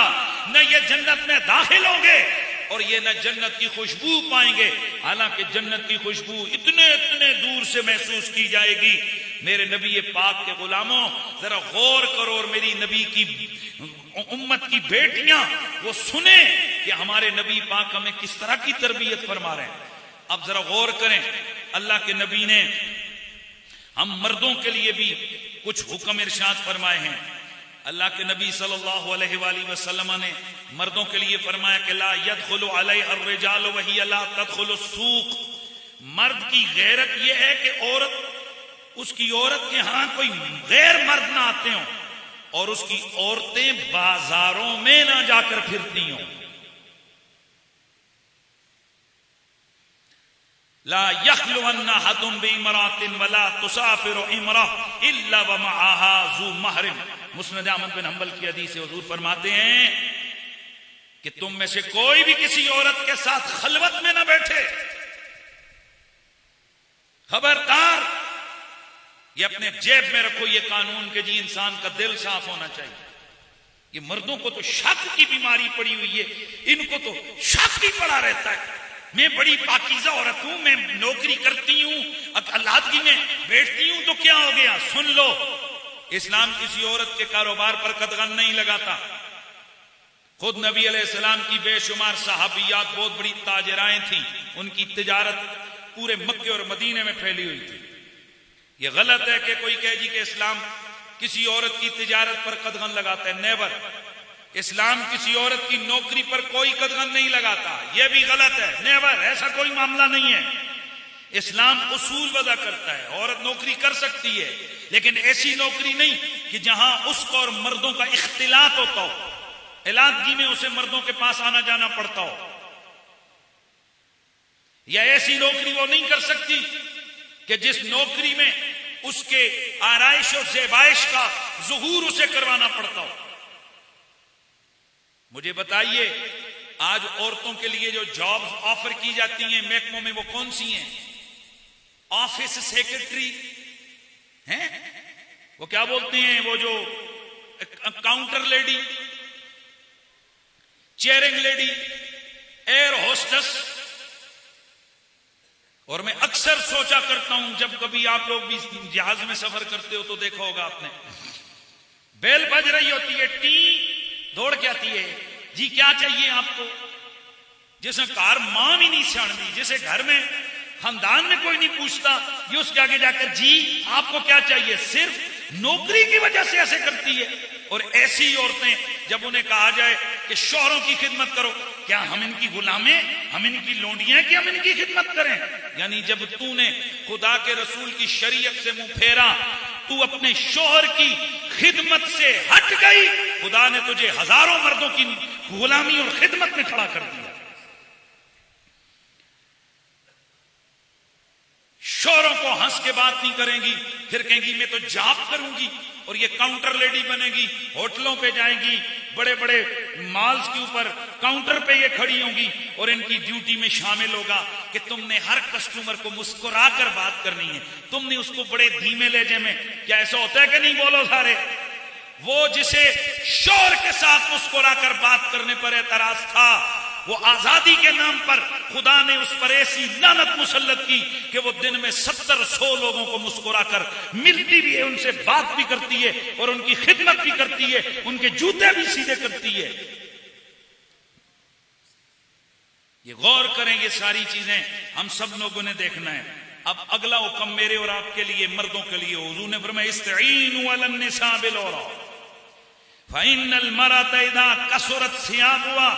न ये जन्नत में दाखिल होंगे और ये न जन्नत की खुशबू पाएंगे। हालांकि जन्नत की खुशबू इतने इतने दूर से महसूस की जाएगी। मेरे नबी पाक के गुलामों, जरा गौर करो और मेरी नबी की उम्मत की बेटियां वो सुने कि हमारे नबी पाक हमें किस तरह की तरबियत फरमा रहे हैं। अब जरा गौर करें, अल्लाह के नबी ने हम मर्दों के लिए भी कुछ हुक्म इरशाद फरमाए हैं। अल्लाह के नबी सल्लल्लाहु अलैहि वसल्लम ने मर्दों के लिए फरमाया कि ला यदखुलु अलैहि रिजाल वही ला तदखुलु सूक। मर्द की गैरत यह है कि उसकी औरत के यहां कोई गैर मर्द ना आते हो और उसकी औरतें बाजारों में ना जाकर फिरती हों। ला यखलुवन्ना हदुन बिइमरातिन वला तुसाफिरु इमरा इल्ला व मअहा ज़ू महरिम। मुस्नद अहमद बिन हंबल की हदीस से हुजूर फरमाते हैं कि तुम में से कोई भी किसी औरत के साथ खलवत में ना बैठे। खबरदार, ये अपने जेब में रखो ये कानून के जी इंसान का दिल साफ होना चाहिए। ये मर्दों को तो शक की बीमारी पड़ी हुई है, इनको तो शक ही पड़ा रहता है। मैं बड़ी पाकीज़ा औरत हूं, मैं नौकरी करती हूं, अल्लादगी में बैठती हूं, तो क्या हो गया? सुन लो, इस्लाम किसी औरत के कारोबार पर कदगन नहीं लगाता। खुद नबी अलैहिस्सलाम की बेशुमार सहाबियात बहुत बड़ी ताजराएं थी, उनकी तिजारत पूरे मक्के और मदीने में फैली हुई थी। यह गलत है कि कोई कहे जी कि इस्लाम किसी औरत की तिजारत पर कदगन लगाता है। नेवर। इस्लाम किसी औरत की नौकरी पर कोई कदगन नहीं लगाता, यह भी गलत है। नेवर, ऐसा कोई मामला नहीं है। इस्लाम उसूल वज़ा करता है, औरत नौकरी कर सकती है, लेकिन ऐसी नौकरी नहीं कि जहां उसको और मर्दों का इख्तिलात होता हो, इलादगी में उसे मर्दों के पास आना जाना पड़ता हो। या ऐसी नौकरी वो नहीं कर सकती कि जिस नौकरी में उसके आराइश और ज़ेबाइश का ज़ुहूर उसे करवाना पड़ता हो। मुझे बताइए, आज औरतों के लिए जो जॉब्स ऑफर की जाती हैं महकमों में, वो कौन सी हैं? ऑफिस सेक्रेटरी हैं, वो क्या बोलते हैं, वो जो counter lady, chairing lady, air hostess. और मैं अक्सर सोचा करता हूं, जब कभी आप लोग भी जहाज में सफर करते हो तो देखा होगा आपने, बेल बज रही होती है, टी दौड़ के आती है, जी क्या चाहिए आपको? जिसे कार मां भी नहीं सियाणती, जिसे घर में खानदान में कोई नहीं पूछता, ये उसके आगे जाकर जी आपको क्या चाहिए, सिर्फ नौकरी की वजह से ऐसे करती है। और ऐसी औरतें जब उन्हें कहा जाए कि शौहरों की खिदमत करो क्या हम इनकी गुलामें, हम इनकी लोंडियां कि हम इनकी खिदमत करें? यानी जब तूने खुदा के रसूल की शरीयत से मुंह फेरा, तू अपने शोहर की खिदमत से हट गई, खुदा ने तुझे हजारों मर्दों की गुलामी और खिदमत में खड़ा कर दिया। शोहरों को हंस के बात नहीं करेंगी, फिर कहेंगी मैं तो जॉब करूंगी, और ये काउंटर लेडी बनेगी, होटलों पे जाएंगी, बड़े बड़े मॉल्स के ऊपर काउंटर पे ये खड़ी होंगी, और इनकी ड्यूटी में शामिल होगा कि तुमने हर कस्टमर को मुस्कुरा कर बात करनी है, तुमने उसको बड़े धीमे लहजे में, क्या ऐसा होता है कि नहीं? बोलो सारे। वो जिसे शोर के साथ मुस्कुरा कर बात करने पर एतराज था, वो आजादी के नाम पर खुदा ने उस पर ऐसी लानत मुसल्लत की कि वो दिन में 70-100 लोगों को मुस्कुरा कर मिलती भी है, उनसे बात भी करती है, और उनकी खिदमत भी करती है, उनके जूते भी सीधे करती है। ये गौर करें, ये सारी चीजें हम सब लोगों ने देखना है। अब अगला हुक्म मेरे और आपके लिए, मर्दों के लिए, हुजूर ने फरमाया इस्तईनु अलन निसा बिल औरा फइन्नल मरअत इदा कसरत सियाबुहा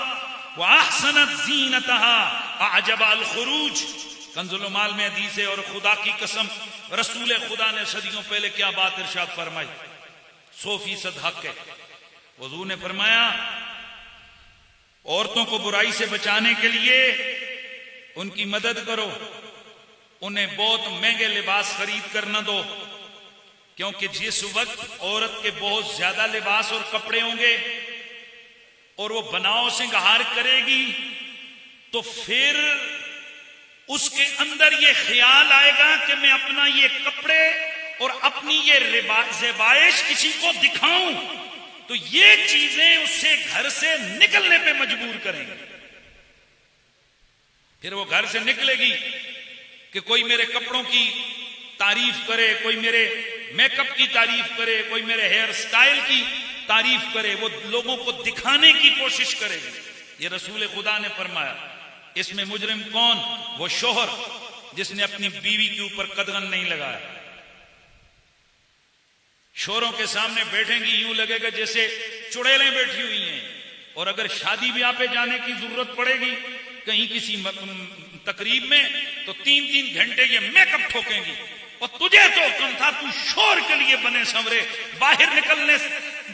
व अहसनत ज़ीनतहा अअजब अल खुरूज। कंजुल माल में हदीस है, और खुदा की कसम रसूल खुदा ने सदियों पहले क्या बात इरशाद फरमाई, 100% हक है। हुजूर ने फरमाया औरतों को बुराई से बचाने के लिए उनकी मदद करो, उन्हें बहुत महंगे लिबास खरीद कर न दो, क्योंकि जिस वक्त औरत के बहुत ज्यादा लिबास और कपड़े होंगे और वो बनाव सिंगार करेगी, तो फिर उसके अंदर ये ख्याल आएगा कि मैं अपना ये कपड़े और अपनी ये ज़ेबाइश किसी को दिखाऊं, तो ये चीजें उससे घर से निकलने पे मजबूर करेंगे। फिर वो घर से निकलेगी कि कोई मेरे कपड़ों की तारीफ करे, कोई मेरे मेकअप की तारीफ करे, कोई मेरे हेयर स्टाइल की तारीफ करे, वो लोगों को दिखाने की कोशिश करेगी। ये रसूल खुदा ने फरमाया। इसमें मुजरिम कौन? वो शोहर जिसने अपनी बीवी के ऊपर कदगन नहीं लगाया। शोहरों के सामने बैठेंगी, यूं लगेगा जैसे चुड़ैलें बैठी हुई हैं, और अगर शादी ब्याह पे जाने की जरूरत पड़ेगी कहीं किसी तकरीब में, तो 3-3 घंटे ये मेकअप ठोकेंगी। और तुझे तो हुक्म था, तू शोर के लिए बने संवरे, बाहर निकलने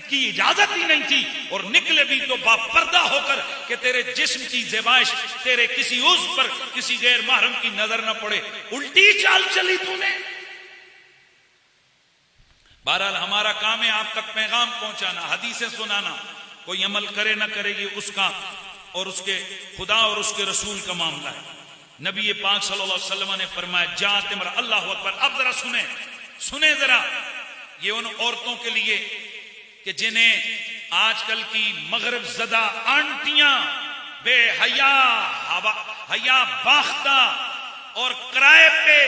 की इजाजत ही नहीं थी, और निकले भी तो बापर्दा होकर कि तेरे जिस्म की ज़ेबाइश तेरे किसी उज़्व पर, किसी गैर महरम की नजर न पड़े। उल्टी चाल चली तूने। बहरहाल हमारा काम है आप तक पैगाम पहुंचाना, हदीसें सुनाना। कोई अमल करे ना करेगी उसका और उसके खुदा और उसके रसूल का मामला है। नबी पाक सल्लल्लाहु अलैहि वसल्लम ने फरमाया जात मर, अल्लाह अकबर। अब जरा सुने जरा, ये उन औरतों के लिए कि जिन्हें आजकल की मगरब जदा आंटियां बेहया हया बाख्ता और किराए पे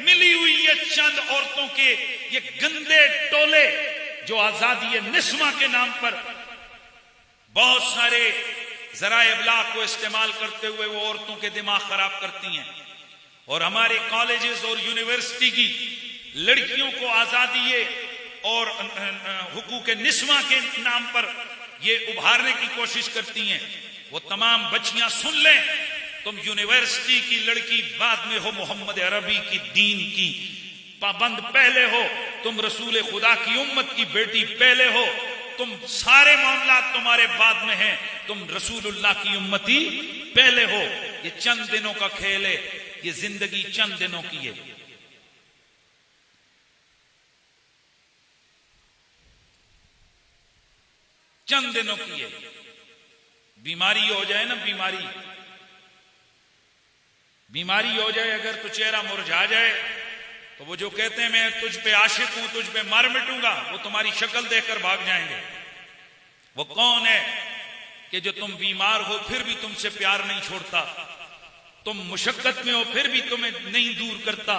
मिली हुई ये चंद औरतों के ये गंदे टोले जो आजादी निस्मा के नाम पर बहुत सारे जराए इब्लाग को इस्तेमाल करते हुए वो औरतों के दिमाग खराब करती हैं, और हमारे कॉलेजेस और यूनिवर्सिटी की लड़कियों को आजादी और हुकूक निस्मा के नाम पर ये उभारने की कोशिश करती हैं। वो तमाम बच्चियां सुन लें, तुम यूनिवर्सिटी की लड़की बाद में हो, मोहम्मद अरबी की दीन की पाबंद पहले हो, तुम रसूल खुदा की उम्मत की बेटी पहले हो, तुम सारे मामला तुम्हारे बाद में हैं, तुम रसूलुल्लाह की उम्मती पहले हो। ये चंद दिनों का खेल है, ये जिंदगी चंद दिनों की है। चंद दिनों की है। बीमारी हो जाए ना, बीमारी हो जाए अगर तो चेहरा मुरझा जाए, तो वो जो कहते हैं मैं तुझ पे आशिक हूं, तुझ पे मार मिटूंगा, वो तुम्हारी शक्ल देखकर भाग जाएंगे। वो कौन है कि जो तुम बीमार हो फिर भी तुमसे प्यार नहीं छोड़ता, तुम मुशक्कत में हो फिर भी तुम्हें नहीं दूर करता?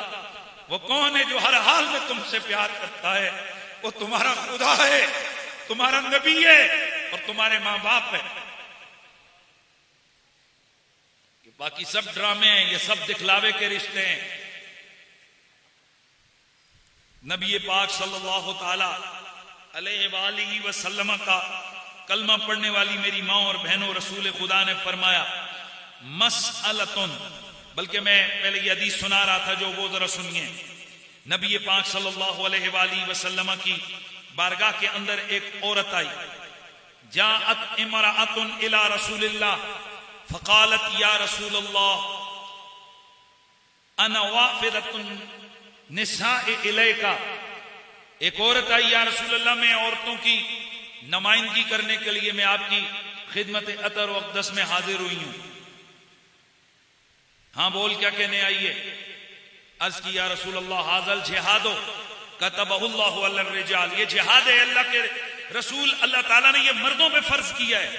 वो कौन है जो हर हाल में तुमसे प्यार करता है? वो तुम्हारा खुदा है, तुम्हारा नबी है और तुम्हारे मां बाप है। बाकी सब ड्रामे हैं, ये सब दिखलावे के रिश्ते हैं। नबी पाक सल्लल्लाहु ताला अलैहि वसल्लम का कलमा पढ़ने वाली मेरी माँ और बहनों, रसूल खुदा ने फरमाया मसअलतुन, बल्कि मैं पहले ये हदीस सुना रहा था जो वो जरा सुनिए। नबी पाक सल्लल्लाहु अलैहि वसल्लम की बारगाह के अंदर एक औरत आई। जाअत इमराअतुन इला रसूलिल्लाह फकालत या रसूलल्लाह अना वाफिदतुन निसाए इलैका। एक औरत आई, या रसूलल्लाह मैं औरतों की नुमाइंदगी करने के लिए मैं आपकी खिदमत अतर व अक़दस में हाजिर हुई हूं। हाँ बोल, क्या कहने आई है? अर्ज की या रसूलल्लाह हाज़ल जिहादो कतबहुल्लाहु अलर रिजाल, ये जिहाद है अल्लाह के रसूल, अल्लाह ताला ने ये मर्दों पे फर्ज किया है।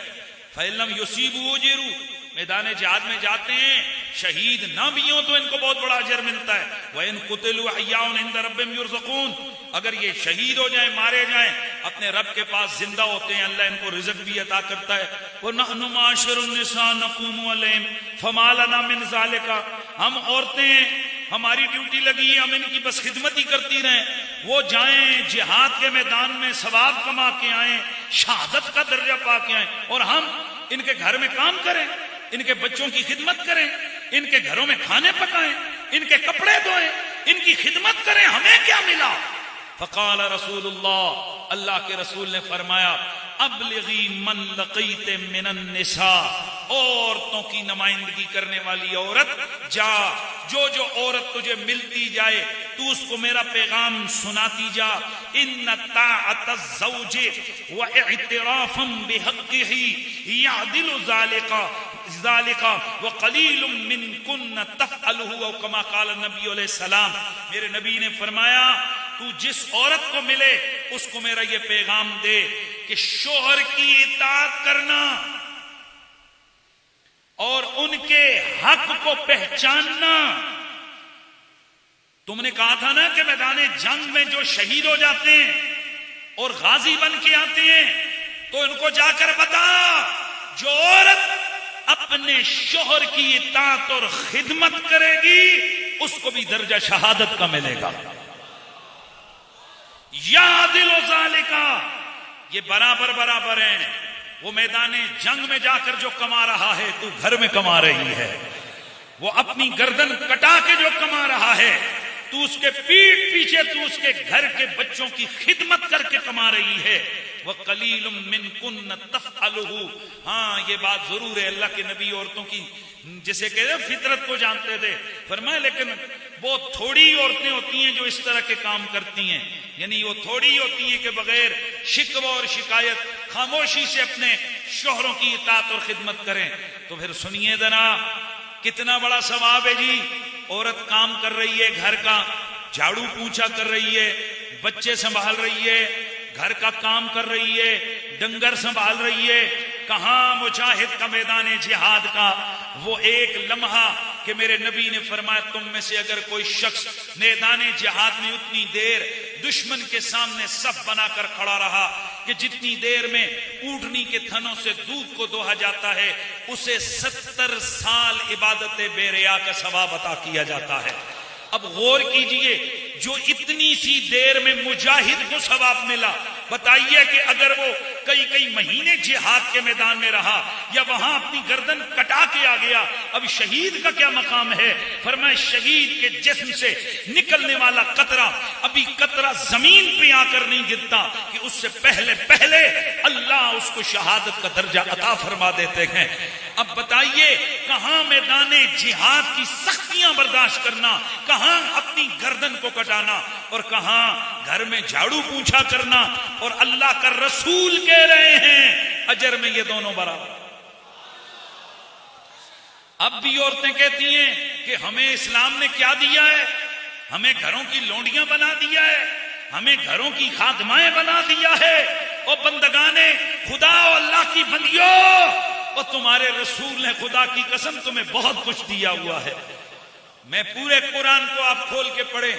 फइल्लम युसीबु उजिरु, मैदान जिहाद में जाते हैं, शहीद ना भी हो तो इनको बहुत बड़ा अजर मिलता है। वइन कुतिलु अहयाउन इंद रब्बिहिम युरज़क़ून, अगर ये शहीद हो जाए, मारे जाए, अपने रब के पास जिंदा होते हैं, अल्लाह इनको रिज़्क़ भी अता करता है। व नहनु माशिरुन निसा नक़ूमु अलैहिम फमा लना मिन ज़ालिका, हम औरतें, हमारी ड्यूटी लगी है, हम इनकी बस खिदमत ही करती रहें। वो जाएं जिहाद के मैदान में, सवाब कमा के आए, शहादत का दर्जा पा के आए, और हम इनके घर में काम करें, इनके बच्चों की खिदमत करें, इनके घरों में खाने पकाएं, इनके कपड़े धोएं, इनकी खिदमत करें, हमें क्या मिला? फकाल रसूलुल्लाह, अल्लाह के रसूल ने फरमाया अबलिगी मन लकीते मिनन निसा, औरतों की नुमाइंदगी करने वाली औरत जा, जो जो औरत तुझे मिलती जाए तू उसको मेरा पैगाम सुनाती जा। इन्न ताअत ज़ौजे व इअतिराफम बिहक़्क़िही यादिलु ज़ालिका व क़लीलुम मिनकुन्न तफ़अलुहु औ कमा क़ाल नबी अलैहि सलाम। मेरे नबी ने फरमाया तू जिस औरत को मिले उसको मेरा ये पैगाम दे कि शोहर की इताअत करना और उनके हक को पहचानना। तुमने कहा था ना कि मैदान जंग में जो शहीद हो जाते हैं और गाजी बन के आते हैं, तो इनको जाकर बता, जो औरत अपने शोहर की इताअत और खिदमत करेगी उसको भी दर्जा शहादत का मिलेगा। यादिलो ज़ालिका, ये बराबर बराबर हैं। वो मैदाने जंग में जाकर जो कमा रहा है तू घर में कमा रही है, वो अपनी गर्दन कटा के जो कमा रहा है तू उसके पीठ पीछे तू उसके घर के बच्चों की खिदमत करके कमा रही है। वह कलीलुम मिनकुन्न तफ़अलुहु, हाँ ये बात जरूर है, अल्लाह के नबी औरतों की जिसे कहते हैं फितरत को जानते थे, फरमाया लेकिन वो थोड़ी औरतें होती हैं जो इस तरह के काम करती हैं, यानी वो थोड़ी होती हैं कि बगैर शिकवा और शिकायत खामोशी से अपने शोहरों की इताअत और खिदमत करें। तो फिर सुनिए जरा, कितना बड़ा सवाब है जी। औरत काम कर रही है, घर का झाड़ू पोंछा कर रही है, बच्चे संभाल रही है, घर का काम कर रही है, डंगर संभाल रही है। कहां मुजाहिद का मैदान जिहाद का वो एक लम्हा कि मेरे नबी ने फरमाया तुम में से अगर कोई शख्स मैदान जिहाद में उतनी देर दुश्मन के सामने सफ बनाकर खड़ा रहा कि जितनी देर में ऊँटनी के थनों से दूध को दोहा जाता है, उसे 70 साल इबादत बेरिया का सवाब अता किया जाता है। अब गौर कीजिए, जो इतनी सी देर में मुजाहिद को सवाब मिला, बताइए कि अगर वो कई कई महीने जिहाद के मैदान में रहा या वहां अपनी गर्दन कटा के आ गया, अब शहीद का क्या मकाम है? फरमाया शहीद के जिस्म से निकलने वाला कतरा अभी कतरा जमीन पे आकर नहीं गिरता कि उससे पहले पहले अल्लाह उसको शहादत का दर्जा अता फरमा देते हैं। अब बताइए, कहां मैदाने जिहाद की सख्तियां बर्दाश्त करना, कहां अपनी गर्दन को कटाना, और कहां घर में झाड़ू पोंछा करना, और अल्लाह का रसूल कह रहे हैं अजर में ये दोनों बराबर। अब भी औरतें कहती हैं कि हमें इस्लाम ने क्या दिया है, हमें घरों की लौंडियां बना दिया है, हमें घरों की खादमाएं बना दिया है, और बंदगाने खुदा और अल्लाह की बंदियों, और तुम्हारे रसूल ने खुदा की कसम तुम्हें बहुत कुछ दिया हुआ है। मैं पूरे कुरान को आप खोल के पढ़े,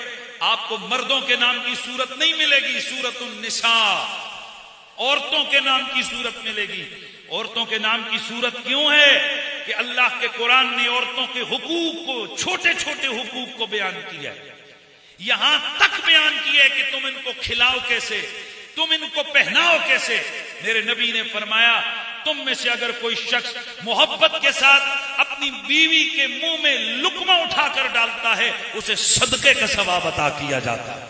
आपको मर्दों के नाम की सूरत नहीं मिलेगी, सूरतुन निसा, औरतों के नाम की सूरत मिलेगी। औरतों के नाम की सूरत क्यों है कि अल्लाह के कुरान ने औरतों के हुकूक को, छोटे छोटे हुकूक को बयान किया है, यहां तक बयान किया है कि तुम इनको खिलाओ कैसे, तुम इनको पहनाओ कैसे। मेरे नबी ने फरमाया, तुम में से अगर कोई शख्स मोहब्बत के साथ अपनी बीवी के मुंह में लुकमा उठाकर डालता है, उसे सदके का सवाब अता किया जाता है।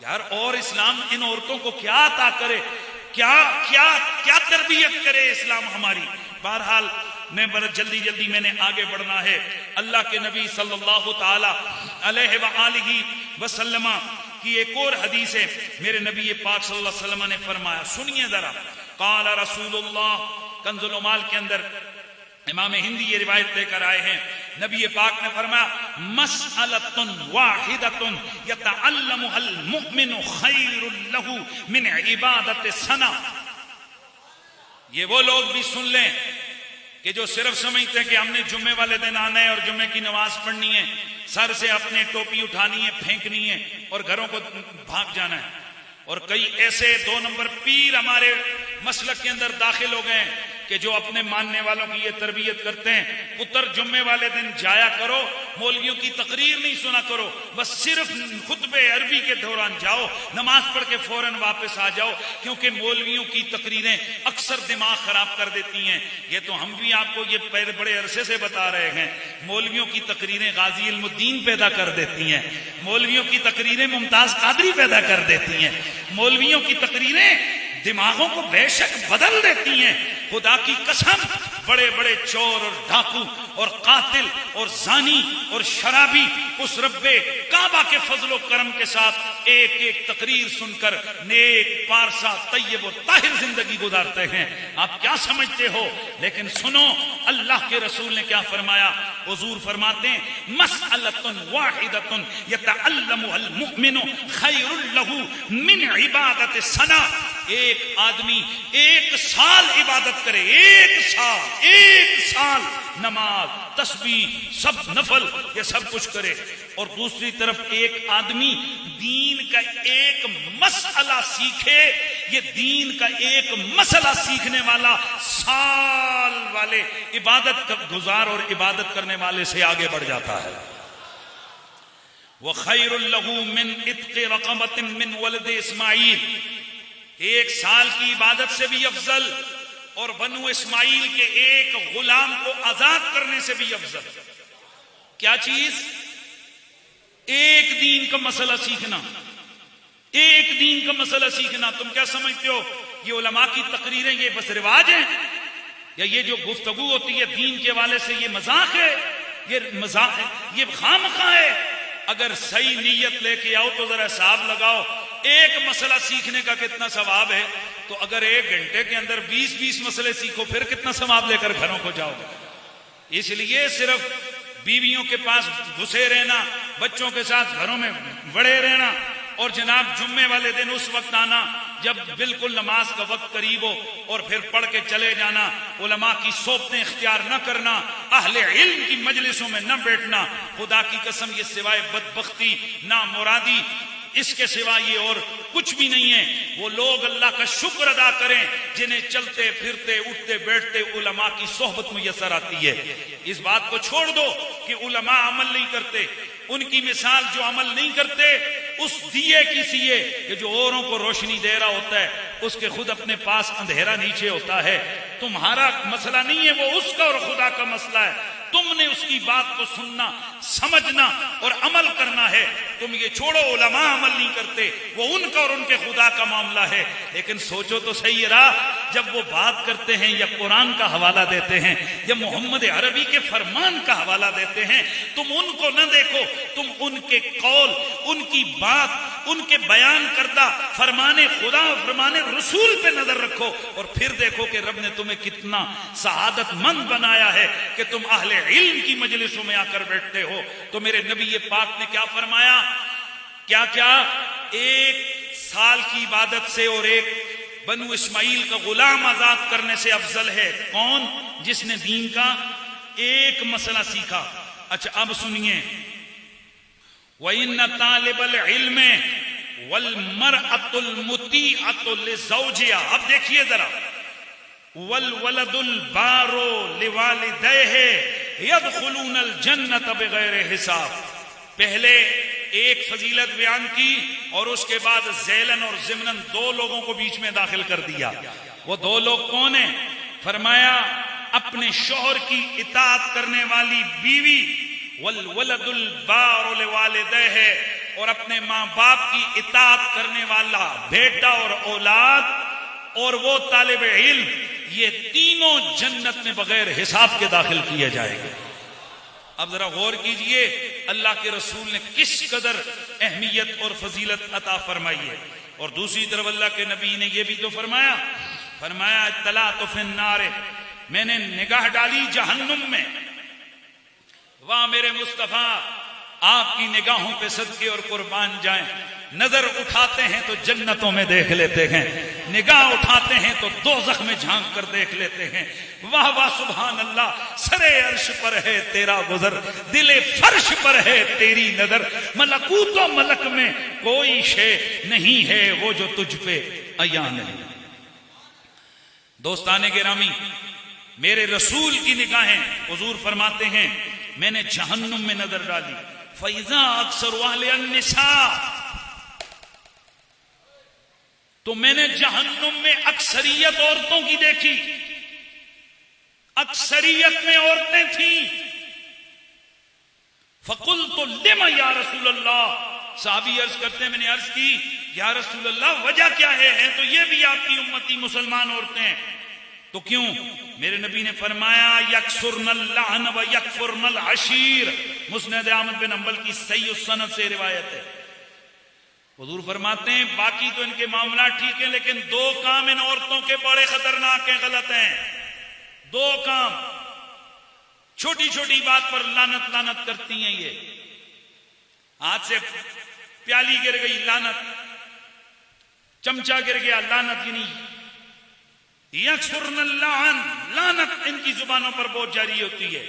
यार, और इस्लाम इन औरतों को क्या अता करे, क्या क्या क्या तरबियत करे इस्लाम हमारी। बहरहाल मैं बड़ा जल्दी मैंने आगे बढ़ना है। अल्लाह के नबी सल्लल्लाहु ताला अलैहि वआलिहि वसल्लम की एक और हदीस है। मेरे नबी पाक सल्लल्लाहु अलैहि वसल्लम ने फरमाया, सुनिए जरा। काला रसूलुल्लाह, कंजुल माल के अंदर इमाम हिंदी ये रिवायत लेकर आए हैं। नबी पाक ने फरमाया, मसअलतुन वाहिदतुन यतअल्लमुहल मुमिनु खैरुल लहू मिन इबादत सना। ये वो लोग भी सुन लें कि जो सिर्फ समझते हैं कि हमने जुम्मे वाले दिन आना है और जुम्मे की नमाज पढ़नी है, सर से अपने टोपी उठानी है, फेंकनी है और घरों को भाग जाना है। और कई ऐसे 2 नंबर पीर हमारे मसलक के अंदर दाखिल हो गए कि जो अपने मानने वालों की ये तरबियत करते हैं, पुत्र जुम्मे वाले दिन जाया करो, मौलवियों की तकरीर नहीं सुना करो, बस सिर्फ खुतबे अरबी के दौरान जाओ, नमाज पढ़ के फौरन वापस आ जाओ, क्योंकि मौलवियों की तकरीरें अक्सर दिमाग खराब कर देती हैं। ये तो हम भी आपको ये बड़े अरसे से बता रहे हैं। मौलवियों की तकरीरें गाजी इल्मुद्दीन पैदा कर देती हैं, मौलवियों की तकरीरें मुमताज कादरी पैदा कर देती हैं, मौलवियों की तकरीरें दिमागों को बेशक बदल देती हैं। खुदा की कसम, बड़े बड़े चोर और डाकू और कातिल और जानी और शराबी उस रब्बे काबा के फजलो करम के साथ एक एक तकरीर सुनकर नेक पारसा तय्यब और ताहिर जिंदगी गुजारते हैं। आप क्या समझते हो? लेकिन सुनो, अल्लाह के रसूल ने क्या फरमाया। हुजूर फरमाते हैं, मसअलतुन वाहिदतुन यतअल्लमुल मुमिनु खैरुल लहू मिन इबादत सना। एक आदमी 1 साल इबादत करे, 1 साल नमाज, तस्बीह, सब नफल, ये सब कुछ करे, और दूसरी तरफ एक आदमी दीन का एक मसला सीखे, ये दीन का एक मसला सीखने वाला साल वाले इबादत का गुजार और इबादत करने वाले से आगे बढ़ जाता है। वह खैरुल लहू मिन इत्क़ि रक़बतिन मिन वलद इस्माइल। 1 साल की इबादत से भी अफजल और बनु इस्माइल के एक गुलाम को आजाद करने से भी अफजल। क्या चीज? एक दीन का मसला सीखना, एक दीन का मसला सीखना। तुम क्या समझते हो ये उलमा की तकरीरें ये बस रिवाज है, या ये जो गुफ्तगू होती है दीन के वाले से ये मजाक है? ये मजाक है, ये खामखा है। अगर सही नीयत लेके आओ तो जरा हिसाब लगाओ, एक मसला सीखने का कितना सवाब है। तो अगर 1 घंटे के अंदर 20-20 मसले सीखो, फिर कितना सवाब लेकर घरों को जाओगे। इसलिए सिर्फ बीवियों के पास घुसे रहना, बच्चों के साथ घरों में बड़े रहना, और जनाब जुम्मे वाले दिन उस वक्त आना जब बिल्कुल नमाज का वक्त करीब हो, और फिर पढ़ के चले जाना, उलमा की सोबतें इख्तियार न करना, अहले इल्म की मजलिसों में न बैठना। खुदा की कसम, ये सिवाय बदबख्ती, ना मुरादी, इसके सिवा ये और कुछ भी नहीं है। वो लोग अल्लाह का शुक्र अदा करें जिन्हें चलते फिरते उठते बैठते उलमा की सोहबत मुयस्सर आती है। इस बात को छोड़ दो कि उलमा अमल नहीं करते, उनकी मिसाल जो अमल नहीं करते उस दिए की सी है कि जो औरों को रोशनी दे रहा होता है, उसके खुद अपने पास अंधेरा नीचे होता है। तुम्हारा मसला नहीं है, वो उसका और खुदा का मसला है। तुमने उसकी बात को सुनना, समझना और अमल करना है। तुम ये छोड़ो, उलमा अमल नहीं करते, वो उनका और उनके खुदा का मामला है। लेकिन सोचो तो सही रहा, जब वो बात करते हैं या कुरान का हवाला देते हैं या मोहम्मद अरबी के फरमान का हवाला देते हैं, तुम उनको न देखो, तुम उनके कौल, उनकी बात, उनके बयान करदा फरमाने खुदा और फरमाने रसूल पे नजर रखो, और फिर देखो कि रब ने तुम्हें कितना सआदतमंद बनाया है कि तुम अहले इल्म की मजलिसों में आकर बैठते हो। तो मेरे नबी पाक ने क्या फरमाया, क्या क्या? 1 साल की इबादत से और एक बनु इस्माइल का गुलाम आजाद करने से अफजल है। कौन? जिसने दीन का एक मसला सीखा। अच्छा, अब सुनिए, वइन्न तालिबल इल्म वल मरअतुल मुतीअतु लिज़ौजिहा। अब देखिए जरा, वल वलदुल बारो लिवालिदैहि यदखुलूनल जन्नत बिगैर हिसाब। पहले एक फजीलत बयान की और उसके बाद ज़ैलन और ज़िमनन 2 लोगों को बीच में दाखिल कर दिया। वो दो लोग कौन है? फरमाया अपने शौहर की इताअत करने वाली बीवी, वल वलदुल बारुल वालिदैहि, और अपने माँ बाप की इताअत करने वाला बेटा और औलाद, और वो तालिब इल्म, ये तीनों जन्नत में बगैर हिसाब के दाखिल किए जाएंगे। अब जरा गौर कीजिए अल्लाह के रसूल ने किस कदर अहमियत और फजीलत अता फरमाई है। और दूसरी तरफ अल्लाह के नबी ने यह भी तो फरमाया, फरमाया तला तो फिन्नारे, मैंने निगाह डाली जहन्नुम में। वाह मेरे मुस्तफा, आपकी निगाहों पे सदके और कुर्बान जाएं। नजर उठाते हैं तो जन्नतों में देख लेते हैं, निगाह उठाते हैं तो दोज़ख में झांक कर देख लेते हैं। वाह वाह सुभान अल्लाह, सरे अर्श पर है तेरा गुजर, दिले फर्श पर है तेरी नजर, मलकूतो मलक में कोई शे नहीं है वो जो तुझ पे अया नहीं। दोस्ताने गिरामी, मेरे रसूल की निगाहें, हुजूर फरमाते हैं मैंने जहन्नुम में नजर डाली, फैजा अक्सर वाले अन्निसा, तो मैंने जहन्नुम में अक्सरियत औरतों की देखी, अक्सरियत में औरतें थीं। फकुल तो लिमा या रसूल अल्लाह, साहबी अर्ज करते हैं मैंने अर्ज की या रसूल अल्लाह वजह क्या है? तो ये भी आपकी उम्मती मुसलमान औरतें, तो क्यों? मेरे नबी ने फरमाया यकसुरनल लअन व यकफुरनल अशीर, मुस्नद अहमद बिन हंबल की सही सनद से रिवायत है। हुजूर फरमाते हैं बाकी तो इनके मामला ठीक है, लेकिन दो काम इन औरतों के बड़े खतरनाक हैं, गलत हैं। दो काम, छोटी छोटी बात पर लानत लानत करती हैं। ये हाथ से प्याली गिर गई, लानत, चमचा गिर गया, लानत। यानी यकफुरनल लअन, लानत इनकी जुबानों पर बहुत जारी होती है।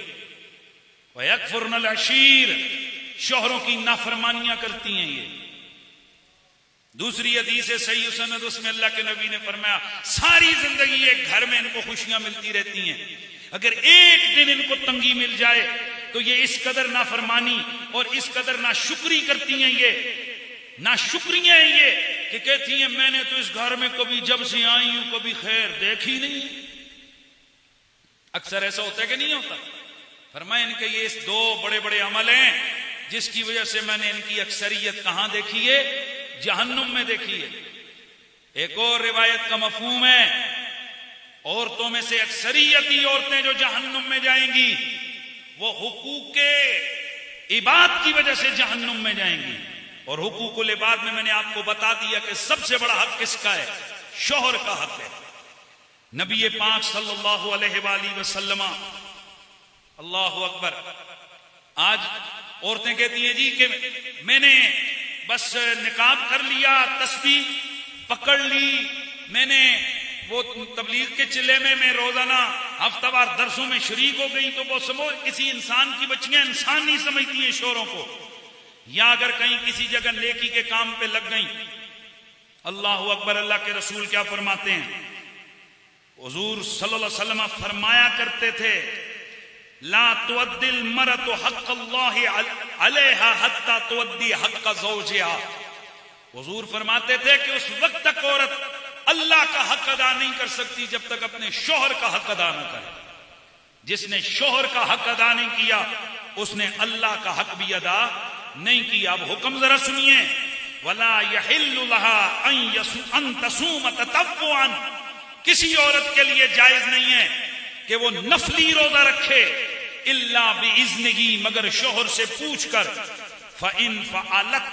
व यकफुरनल अशीर, शोहरों की नाफरमानियां करती हैं ये। दूसरी हदीस है सही सनद, उसमें अल्लाह के नबी ने फरमाया सारी जिंदगी एक घर में इनको खुशियां मिलती रहती हैं, अगर एक दिन इनको तंगी मिल जाए तो ये इस कदर नाफरमानी और इस कदर नाशुक्री करती हैं। ये नाशुक्रियां हैं ये कि कहती हैं मैंने तो इस घर में कभी जब से आई हूं कभी खैर देखी नहीं। अक्सर ऐसा होता है कि नहीं होता? फरमाया इनके ये इस दो बड़े बड़े अमल हैं जिसकी वजह से मैंने इनकी अक्सरियत कहां देखी है? जहन्नुम में देखी है। एक और रिवायत का मफहूम है औरतों में से अक्सरियती औरतें जो जहन्नुम में जाएंगी वो हुकूके इबाद की वजह से जहन्नुम में जाएंगी। और हुकूकुल इबाद में मैंने आपको बता दिया कि सबसे बड़ा हक किसका है? शौहर का हक है। नबी पाक सल्लल्लाहु अलैहि वसल्लम, अल्लाहु अकबर, आज औरतें कहती हैं जी कि मैंने बस निकाब कर लिया, तस्बीह पकड़ ली, मैंने वो तबलीग के चिल्ले में मैं रोजाना हफ्तावार दरसों में शरीक हो गई, तो वो समझ किसी इंसान की बच्चियां इंसान नहीं समझती हैं शोरों को, या अगर कहीं किसी जगह नेकी के काम पे लग गई। अल्लाह अकबर। अल्लाह के रसूल क्या फरमाते हैं? हुजूर सल्लल्लाहु अलैहि वसल्लम फरमाया करते थे ला तुअद्दिल मरतु हक़्क़ल्लाहि अलैहा हत्ता तुअद्दी हक़्क़ ज़ौजिहा। हुजूर फरमाते थे कि उस वक्त तक औरत अल्लाह का हक अदा नहीं कर सकती जब तक अपने शौहर का हक अदा न करे। जिसने शौहर का हक अदा नहीं किया उसने अल्लाह का हक भी अदा नहीं किया। अब हुक्म जरा सुनिए, वला यहिल्लु लहा अन तसूम ततव्वुअन, किसी औरत के लिए जायज नहीं है कि वो नफली रोजा रखे, इल्ला बिइज़्निही, मगर शौहर से पूछकर, फ़इन फ़अलत,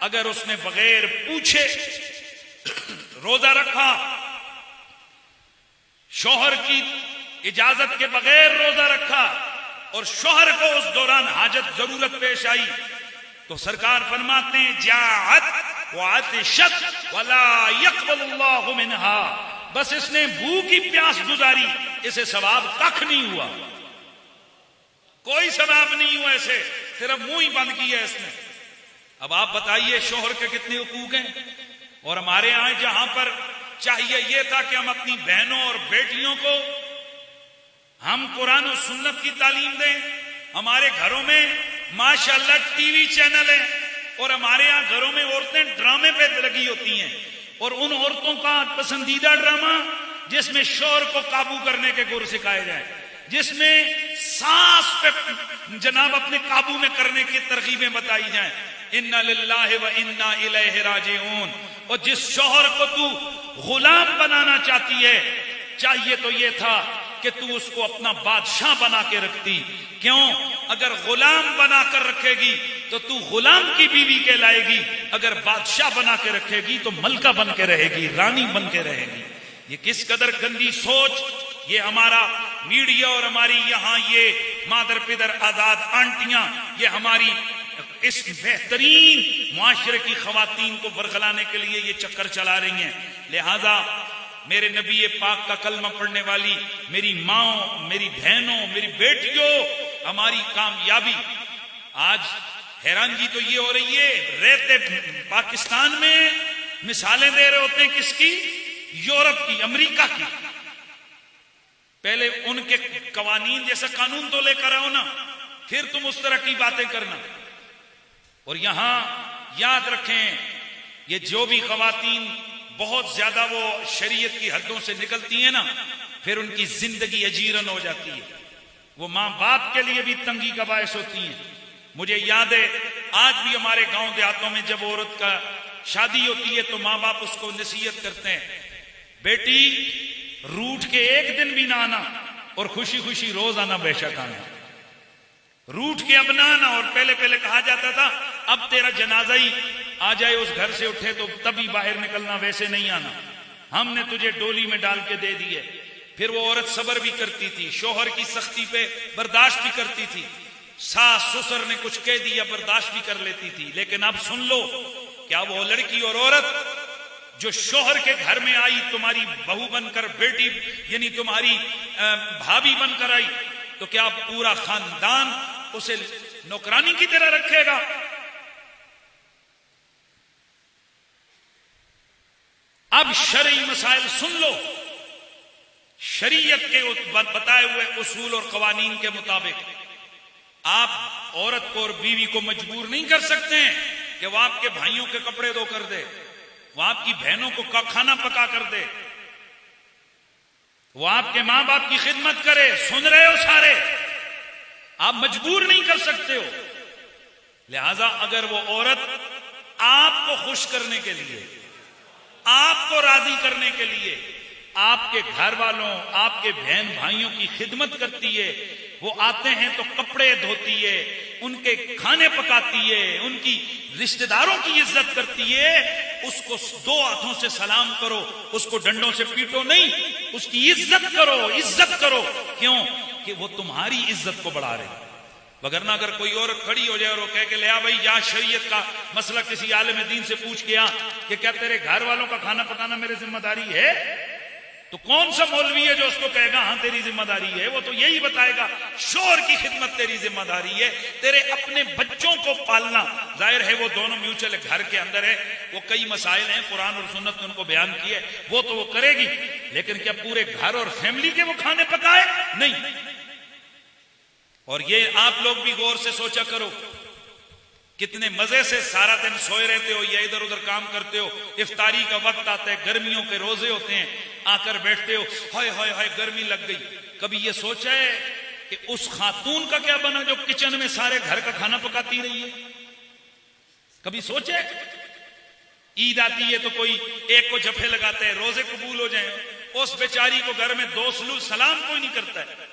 अगर उसने बगैर पूछे रोजा रखा, शौहर की इजाजत के बगैर रोजा रखा और शौहर को उस दौरान हाजत जरूरत पेश आई, तो सरकार फरमाते हैं जाअत व अतशत वला यक़बलुल्लाहु मिनहा, बस इसने भूख की प्यास गुजारी, इसे सवाब कख नहीं हुआ, कोई सवाब नहीं हुआ, ऐसे सिर्फ मुंह ही बंद किया इसने। अब आप बताइए शौहर के कितने हुकूक हैं? और हमारे यहां जहां पर चाहिए यह था कि हम अपनी बहनों और बेटियों को हम कुरान और सुन्नत की तालीम दें। हमारे घरों में माशाअल्लाह टीवी चैनल है और हमारे यहां घरों में औरतें ड्रामे पे लगी होती हैं, और उन औरतों का पसंदीदा ड्रामा जिसमें शोर को काबू करने के गुर सिखाए जाए, जिसमें सांस पे जनाब अपने काबू में करने की तरकीबें बताई जाएं। इन्ना लिल्लाहि व इन्ना इलैहि राजिऊन। और जिस शोहर को तू गुलाम बनाना चाहती है, चाहिए तो ये था कि तू उसको अपना बादशाह बना के रखती। क्यों? अगर गुलाम बना कर रखेगी तो तू गुलाम की बीवी कहलाएगी, अगर बादशाह बना के रखेगी तो मलका बन के रहेगी, रानी बन के रहेगी। ये किस कदर गंदी सोच ये हमारा मीडिया और हमारी यहाँ ये मादर पिदर आजाद आंटियां ये हमारी इस बेहतरीन मुआशरे की खवातीन को बरगलाने के लिए ये चक्कर चला रही हैं। लिहाजा मेरे नबी पाक का कलमा पढ़ने वाली मेरी माओ, मेरी बहनों, मेरी बेटियों, हमारी कामयाबी आज हैरानगी तो ये हो रही है, रहते पाकिस्तान में मिसालें दे रहे होते हैं किसकी? यूरोप की, अमेरिका की। पहले उनके कवानीन जैसा कानून तो लेकर आओ ना, फिर तुम उस तरह की बातें करना। और यहां याद रखें, ये जो भी खवातीन बहुत ज्यादा वो शरीयत की हदों से निकलती हैं ना, फिर उनकी जिंदगी अजीरन हो जाती है। वो मां बाप के लिए भी तंगी का बायस होती हैं। मुझे याद है आज भी हमारे गांव देहातों में जब औरत का शादी होती है तो मां बाप उसको नसीहत करते हैं, बेटी रूठ के एक दिन भी ना आना और खुशी खुशी रोज आना, बेशक आना। रूठ के अब ना आना। और पहले पहले कहा जाता था अब तेरा जनाजा ही आ जाए उस घर से उठे तो तभी बाहर निकलना, वैसे नहीं आना, हमने तुझे डोली में डाल के दे दी है। फिर वो औरत सब्र भी करती थी, शोहर की सख्ती पे बर्दाश्त भी करती थी, सास ससुर ने कुछ कह दिया बर्दाश्त भी कर लेती थी। लेकिन अब सुन लो, क्या वो लड़की और औरत जो शोहर के घर में आई, तुम्हारी बहू बनकर, बेटी यानी तुम्हारी भाभी बनकर आई, तो क्या पूरा खानदान उसे नौकरानी की तरह रखेगा? अब शरई मसाइल सुन लो। शरीयत के बताए हुए उसूल और कवानीन के मुताबिक आप औरत को और बीवी को मजबूर नहीं कर सकते हैं कि वो आपके भाइयों के कपड़े धो कर दे, वो आपकी बहनों को खाना पका कर दे, वो आपके मां बाप की खिदमत करे। सुन रहे हो सारे? आप मजबूर नहीं कर सकते हो। लिहाजा अगर वो औरत आपको खुश करने के लिए, आपको राजी करने के लिए आपके घर वालों, आपके बहन भाइयों की खिदमत करती है, वो आते हैं तो कपड़े धोती है, उनके खाने पकाती है, उनकी रिश्तेदारों की इज्जत करती है, उसको दो हाथों से सलाम करो, उसको डंडों से पीटो नहीं, उसकी इज्जत करो, इज्जत करो। क्यों? कि वो तुम्हारी इज्जत को बढ़ा रहे। वगरना अगर कोई औरत खड़ी हो जाए और वो कह के ले आ भाई या शरीयत का मसला किसी आलिम दीन से पूछ के आ कि क्या तेरे घर वालों का खाना पकाना मेरी जिम्मेदारी है, तो कौन सा मौलवी है जो उसको कहेगा हाँ तेरी जिम्मेदारी है? वो तो यही बताएगा शोहर की खिदमत तेरी जिम्मेदारी है, तेरे अपने बच्चों को पालना। जाहिर है वो दोनों म्यूचुअल घर के अंदर है, वो कई मसाइल हैं कुरान और सुन्नत ने उनको बयान किए, वो तो वो करेगी, लेकिन क्या पूरे घर और फैमिली के वो खाने पकाए? नहीं। और ये आप लोग भी गौर से सोचा करो, कितने मजे से सारा दिन सोए रहते हो या इधर उधर काम करते हो, इफ्तारी का वक्त आता है, गर्मियों के रोजे होते हैं, आकर बैठते हो, हाय हाय हाय गर्मी लग गई। कभी ये सोचा है कि उस खातून का क्या बना जो किचन में सारे घर का खाना पकाती रही है? कभी सोचे? ईद आती है तो कोई एक को जफे लगाते हैं, रोजे कबूल हो जाए, उस बेचारी को घर में दो सलाम कोई नहीं करता है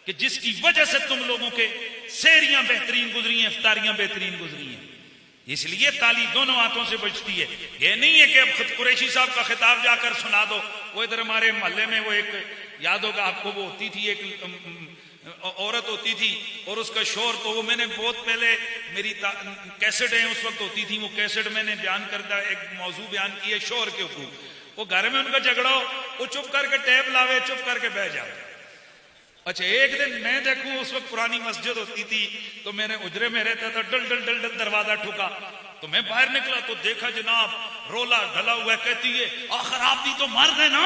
कि जिसकी वजह से तुम लोगों के सेहरियां बेहतरीन गुजरी हैं, इफ्तारियां बेहतरीन गुजरी हैं। इसलिए ताली दोनों हाथों से बजती है। ये नहीं है कि अब खुद कुरैशी साहब का खिताब जाकर सुना दो। वो इधर हमारे मोहल्ले में वो एक, याद होगा आपको, वो होती थी एक औरत होती थी और उसका शोर, तो वो मैंने बहुत पहले मेरी कैसेट है उस वक्त होती थी, वो कैसेट मैंने बयान करता एक मौजू बयान किया शोर के ऊपर। वो घर में उनका झगड़ा हो, वो चुप करके टैब लावे, चुप करके बह जाए। अच्छा एक दिन मैं देखूं, उस वक्त पुरानी मस्जिद होती थी तो मैंने उजरे में रहता था, डल डल डल डल दरवाजा ठुका तो मैं बाहर निकला तो देखा जनाब रोला ढला हुआ। कहती है आखिर आप भी तो मर्द है ना,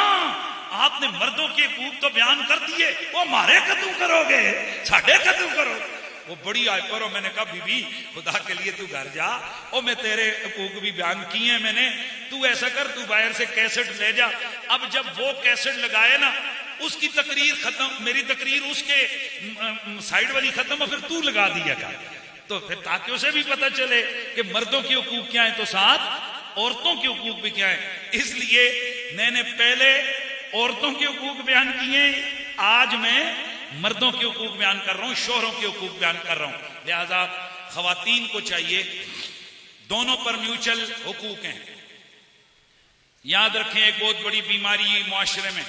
आपने मर्दों के खूब तो बयान कर दिए, वो मारे कदू करोगे, साढ़े कदू करो। वो बड़ी हाइपर। और मैंने कहा बीबी खुदा के लिए तू घर जा, और मैं तेरे हकूक भी बयान किए हैं मैंने, तू ऐसा कर तू बाहर से कैसेट ले जा। अब जब वो कैसेट लगाए ना, उसकी तकरीर खत्म, मेरी तकरीर उसके साइड वाली खत्म, और फिर तू लगा दिया कर, तो फिर ताकि उसे भी पता चले कि मर्दों के हकूक क्या है तो साथ औरतों के हकूक भी क्या है। इसलिए मैंने पहले औरतों के हकूक बयान किए, आज मैं मर्दों के हकूक बयान कर रहा हूं, शोहरों के हकूक बयान कर रहा हूं। लिहाजा खवातीन को चाहिए, दोनों पर म्यूचुअल हकूक हैं। याद रखें, एक बहुत बड़ी बीमारी है मुआशरे में,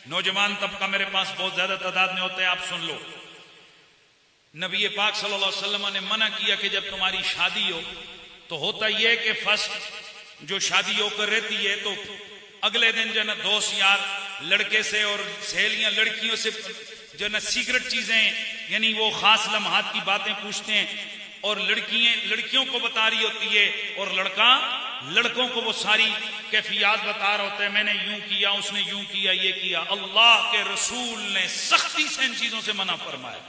नौजवान तबका मेरे पास बहुत ज्यादा तादाद में होता है, आप सुन लो। नबी पाक सल्लल्लाहु अलैहि वसल्लम ने मना किया कि जब तुम्हारी शादी हो तो होता यह कि फर्स्ट जो शादी होकर रहती है तो अगले दिन जो ना दोस्त यार लड़के से और सहेलियां लड़कियों से जो ना सीक्रेट चीजें, यानी वो खास लम्हात की बातें पूछते हैं, और लड़कियों को बता रही होती है, और लड़का लड़कों को वो सारी कैफियत बता रहा होता है, मैंने यूं किया, उसने यूं किया, ये किया। अल्लाह के रसूल ने सख्ती से इन चीजों से मना फरमाया।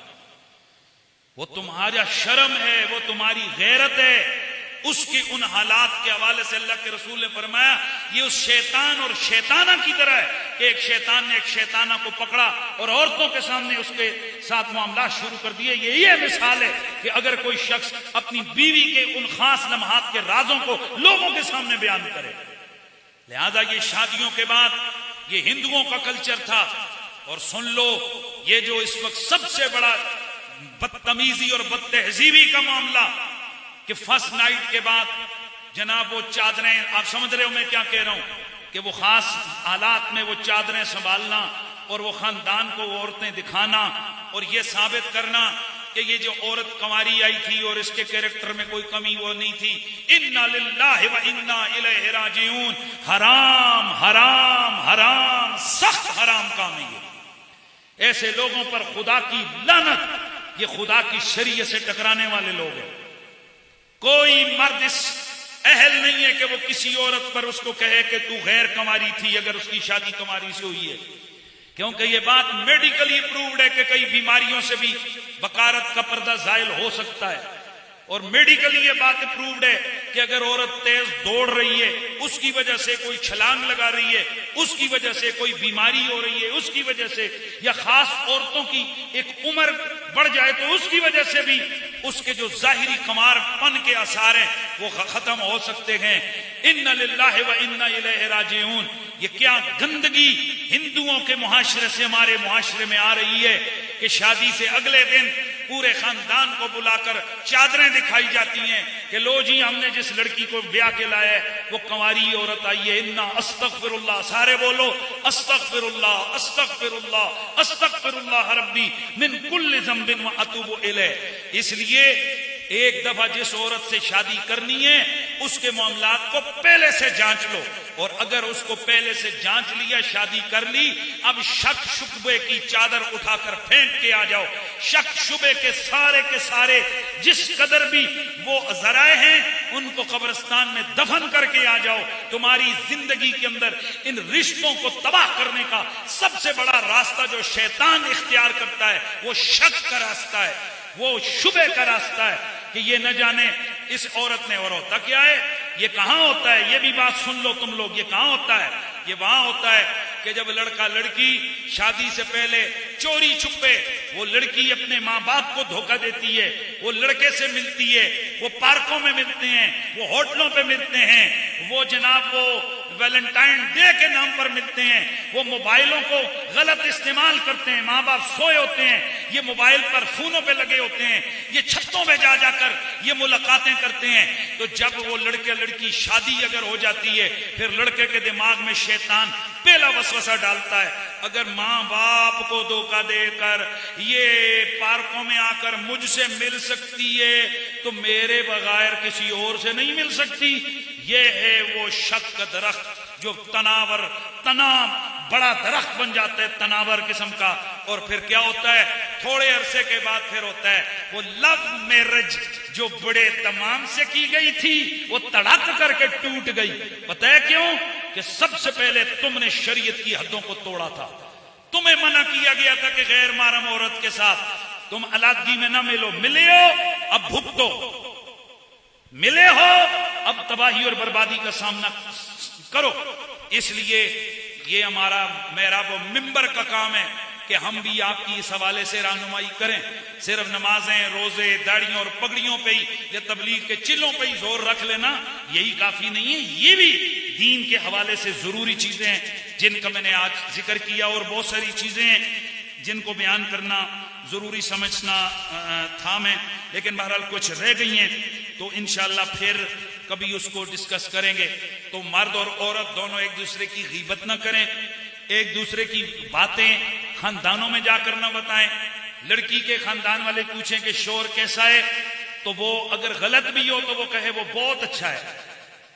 वो तुम्हारा शर्म है, वो तुम्हारी गैरत है। उसके उन हालात के हवाले से अल्लाह के रसूल ने फरमाया, ये उस शैतान और शैताना की तरह है कि एक शैतान ने एक शैताना को पकड़ा और औरतों के सामने उसके साथ मामला शुरू कर दिए। यही है मिसाल है कि अगर कोई शख्स अपनी बीवी के उन खास लम्हात के राजों को लोगों के सामने बयान करे। लिहाजा ये शादियों के बाद ये हिंदुओं का कल्चर था। और सुन लो, ये जो इस वक्त सबसे बड़ा बदतमीजी और बदतहजीबी का मामला कि फर्स्ट नाइट के बाद जनाब वो चादरें, आप समझ रहे हो मैं क्या कह रहा हूं, कि वो खास हालात में वो चादरें संभालना और वो खानदान को औरतें दिखाना और ये साबित करना कि ये जो औरत कंवारी आई थी और इसके कैरेक्टर में कोई कमी वो नहीं थी। इन्ना लिल्लाहि व इन्ना इलैहि राजिऊन। हराम हराम हराम, सख्त हराम काम है ये। ऐसे लोगों पर खुदा की लानत, ये खुदा की शरीयत से टकराने वाले लोग हैं। कोई मर्द इस अहल नहीं है कि वो किसी औरत पर उसको कहे कि तू गैर कंवारी थी अगर उसकी शादी कंवारी से हुई है, क्योंकि ये बात मेडिकली प्रूव्ड है कि कई बीमारियों से भी बकारत का पर्दा जायल हो सकता है। और मेडिकली ये बात प्रूव्ड है कि अगर औरत तेज दौड़ रही है, उसकी वजह से कोई छलांग लगा रही है, उसकी वजह से कोई बीमारी हो रही है, उसकी वजह से, या खास औरतों की एक उम्र बढ़ जाए तो उसकी वजह से भी उसके जो जाहिरी कमारपन के आसार हैं वो खत्म हो सकते हैं। इन्ना लिल्लाहि व इन्ना इलैहि राजिऊन। ये क्या गंदगी हिंदुओं के मुआशरे से हमारे मुआशरे में आ रही है कि शादी से अगले दिन पूरे खानदान को बुलाकर चादरें दिखाई जाती हैं कि लो जी हमने जिस लड़की को ब्याह के लाया है वो कंवारी औरत आई है। इन्ना अस्तगफिरुल्लाह, सारे बोलो अस्तगफिरुल्लाह अस्तगफिरुल्लाह अस्तगफिरुल्लाह रब्बी मिन कुल्लि ज़ंबिन व अतूबु इलैह। इसलिए एक दफा जिस औरत से शादी करनी है उसके मामलात को पहले से जांच लो, और अगर उसको पहले से जांच लिया, शादी कर ली, अब शक शुबे की चादर उठाकर फेंक के आ जाओ। शक शुबे के सारे जिस कदर भी वो जराए हैं उनको कब्रिस्तान में दफन करके आ जाओ। तुम्हारी जिंदगी के अंदर इन रिश्तों को तबाह करने का सबसे बड़ा रास्ता जो शैतान इख्तियार करता है वो शक का रास्ता है, वो शुबे का रास्ता है कि ये न जाने इस औरत ने, और होता क्या है, ये कहां होता है, ये भी बात सुन लो तुम लोग, ये कहां होता है, ये वहां होता है कि जब लड़का लड़की शादी से पहले चोरी छुपे वो लड़की अपने माँ बाप को धोखा देती है, वो लड़के से मिलती है, वो पार्कों में मिलते हैं, वो होटलों पे मिलते हैं, वो जनाब वो वैलेंटाइन डे के नाम पर मिलते हैं, वो मोबाइलों को गलत इस्तेमाल करते हैं, माँ बाप सोए होते हैं, ये मोबाइल पर फोनों पे लगे होते हैं, ये छतों में जा जाकर ये मुलाकातें करते हैं। तो जब वो लड़के लड़की शादी अगर हो जाती है फिर लड़के के दिमाग में शैतान पहला वसवसा डालता है, अगर माँ बाप को धोखा देकर ये पार्कों में आकर मुझसे मिल सकती है तो मेरे बगैर किसी और से नहीं मिल सकती। ये है वो शक का दरख्त जो तनाव बड़ा दरख्त बन जाता है, तनावर किस्म का। और फिर क्या होता है, थोड़े अरसे के बाद फिर होता है वो लव मैरिज जो बड़े तमाम से की गई थी वो तड़क करके टूट गई। पता है क्यों? कि सबसे पहले तुमने शरीयत की हदों को तोड़ा था, तुम्हें मना किया गया था कि गैर महरम औरत के साथ तुम अलग में ना मिलो, मिले हो अब भुगतो, मिले हो अब तबाही और बर्बादी का सामना करो। इसलिए ये हमारा मेहराब और मिंबर का काम है कि हम भी आपकी इस हवाले से रहनुमाई करें। सिर्फ नमाजें, रोजे, दाढ़ियों और पगड़ियों पे ही या तबलीग के चिल्लों पे ही जोर रख लेना यही काफी नहीं है। ये भी दीन के हवाले से जरूरी चीजें हैं जिनका मैंने आज जिक्र किया, और बहुत सारी चीजें हैं जिनको बयान करना जरूरी समझना था मैं, लेकिन बहरहाल कुछ रह गई हैं तो इंशाअल्लाह फिर कभी उसको डिस्कस करेंगे। तो मर्द और औरत दोनों एक दूसरे की गीबत ना करें, एक दूसरे की बातें खानदानों में जाकर ना बताएं। लड़की के खानदान वाले पूछें कि शोहर कैसा है, तो वो अगर गलत भी हो तो वो कहे वो बहुत अच्छा है,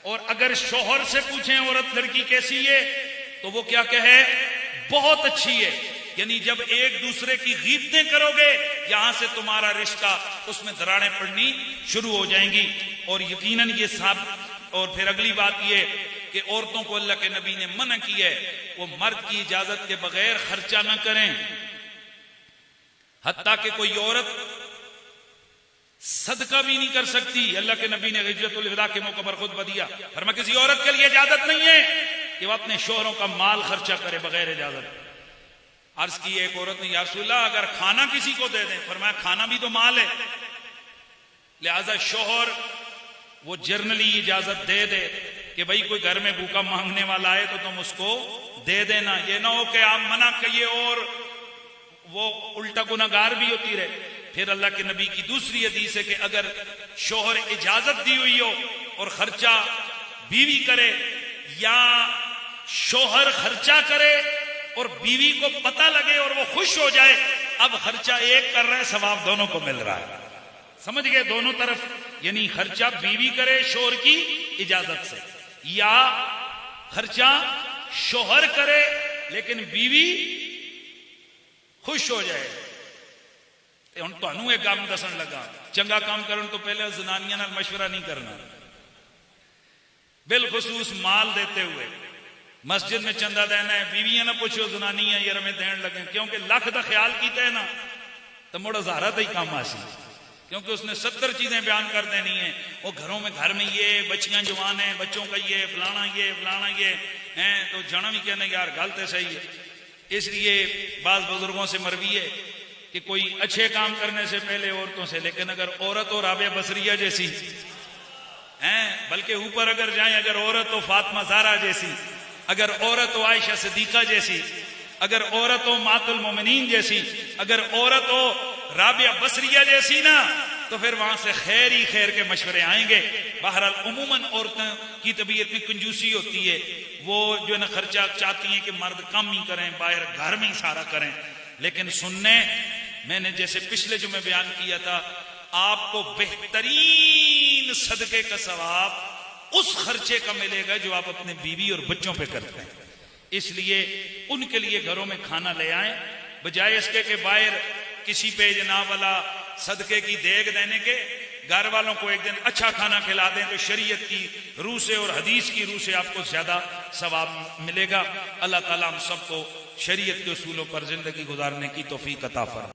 और अगर शोहर से पूछें औरत लड़की कैसी है तो वो क्या कहे, बहुत अच्छी है। यानी जब एक दूसरे की गीबतें करोगे यहां से तुम्हारा रिश्ता उसमें दरारें पड़नी शुरू हो जाएंगी। और यकीनन ये साहब, और फिर अगली बात ये कि औरतों को अल्लाह के नबी ने मना किया है वो मर्द की इजाजत के बगैर खर्चा न करें। हत्ता कि कोई औरत सदका भी नहीं कर सकती। अल्लाह के नबी ने हिज्रतुल विदा के मौके पर खुतबा दिया, फरमाया किसी औरत के लिए इजाजत नहीं है कि वह अपने शोहरों का माल खर्चा करे बगैर इजाजत। अर्ज की एक औरत ने, या रसूलल्लाह अगर खाना किसी को दे दें, फरमाया खाना भी तो माल है, लिहाजा शोहर वो जर्नली इजाजत दे दे कि भाई कोई घर में भूखा मांगने वाला है तो तुम उसको दे देना। ये ना हो कि आप मना करिए और वो उल्टा गुनाहगार भी होती रहे। फिर अल्लाह के नबी की दूसरी हदीस है कि अगर शोहर इजाजत दी हुई हो और खर्चा बीवी करे, या शोहर खर्चा करे और बीवी को पता लगे और वो खुश हो जाए, अब खर्चा एक कर रहा है, सवाब दोनों को मिल रहा है। समझ गए, दोनों तरफ। यानी खर्चा बीवी करे शोहर की इजाजत से, या खर्चा शोहर करे लेकिन बीवी खुश हो जाए। हुण तुहानू एक काम दसन लगा, चंगा काम करन तो पहले जनानियां नाल मशवरा नहीं करना। बिलखुसूस माल देते हुए मस्जिद में चंदा देना है, बीवियां ना पूछो जनानियां यार में देन लगे, क्योंकि लख का ख्याल किया है ना तो मुड़ हजारा का ही काम आसी, क्योंकि उसने 70 चीजें बयान कर देनी है। वो घरों में, घर में ये बच्चियां जवान है, बच्चों का ये फलाना ये हैं, तो जाना भी कहने यार गलत है, सही है। इसलिए बाज बुजुर्गों से मरवी है कि कोई अच्छे काम करने से पहले औरतों से, लेकिन अगर औरत और राबिया बसरिया जैसी हैं, बल्कि ऊपर अगर जाए, अगर औरत हो फातिमा ज़हरा जैसी, अगर औरत हो आयशा सिद्दीका जैसी, अगर औरत हो मातुल मोमिनीन जैसी, अगर औरत हो राबिया बसरिया जैसी ना, तो फिर वहां से खैर ही खैर के मशवरे आएंगे। बहरहाल उमूमन औरतों की तबीयत में कंजूसी होती है, वो जो है ना खर्चा चाहती हैं कि मर्द कम ही करें, बाहर घर में ही सारा करें। लेकिन सुनने, मैंने जैसे पिछले जो मैं बयान किया था, आपको बेहतरीन सदके का सवाब उस खर्चे का मिलेगा जो आप अपने बीवी और बच्चों पे करते हैं। इसलिए उनके लिए घरों में खाना ले आए, बजाय इसके कि बाहर किसी पे जनाब वाला सदके की देग देने के, घर वालों को एक दिन अच्छा खाना खिला दें तो शरीयत की रूह से और हदीस की रूह से आपको ज्यादा सवाब मिलेगा। अल्लाह ताला हम सबको शरीयत के उसूलों पर जिंदगी गुजारने की तौफीक अता फरमाए।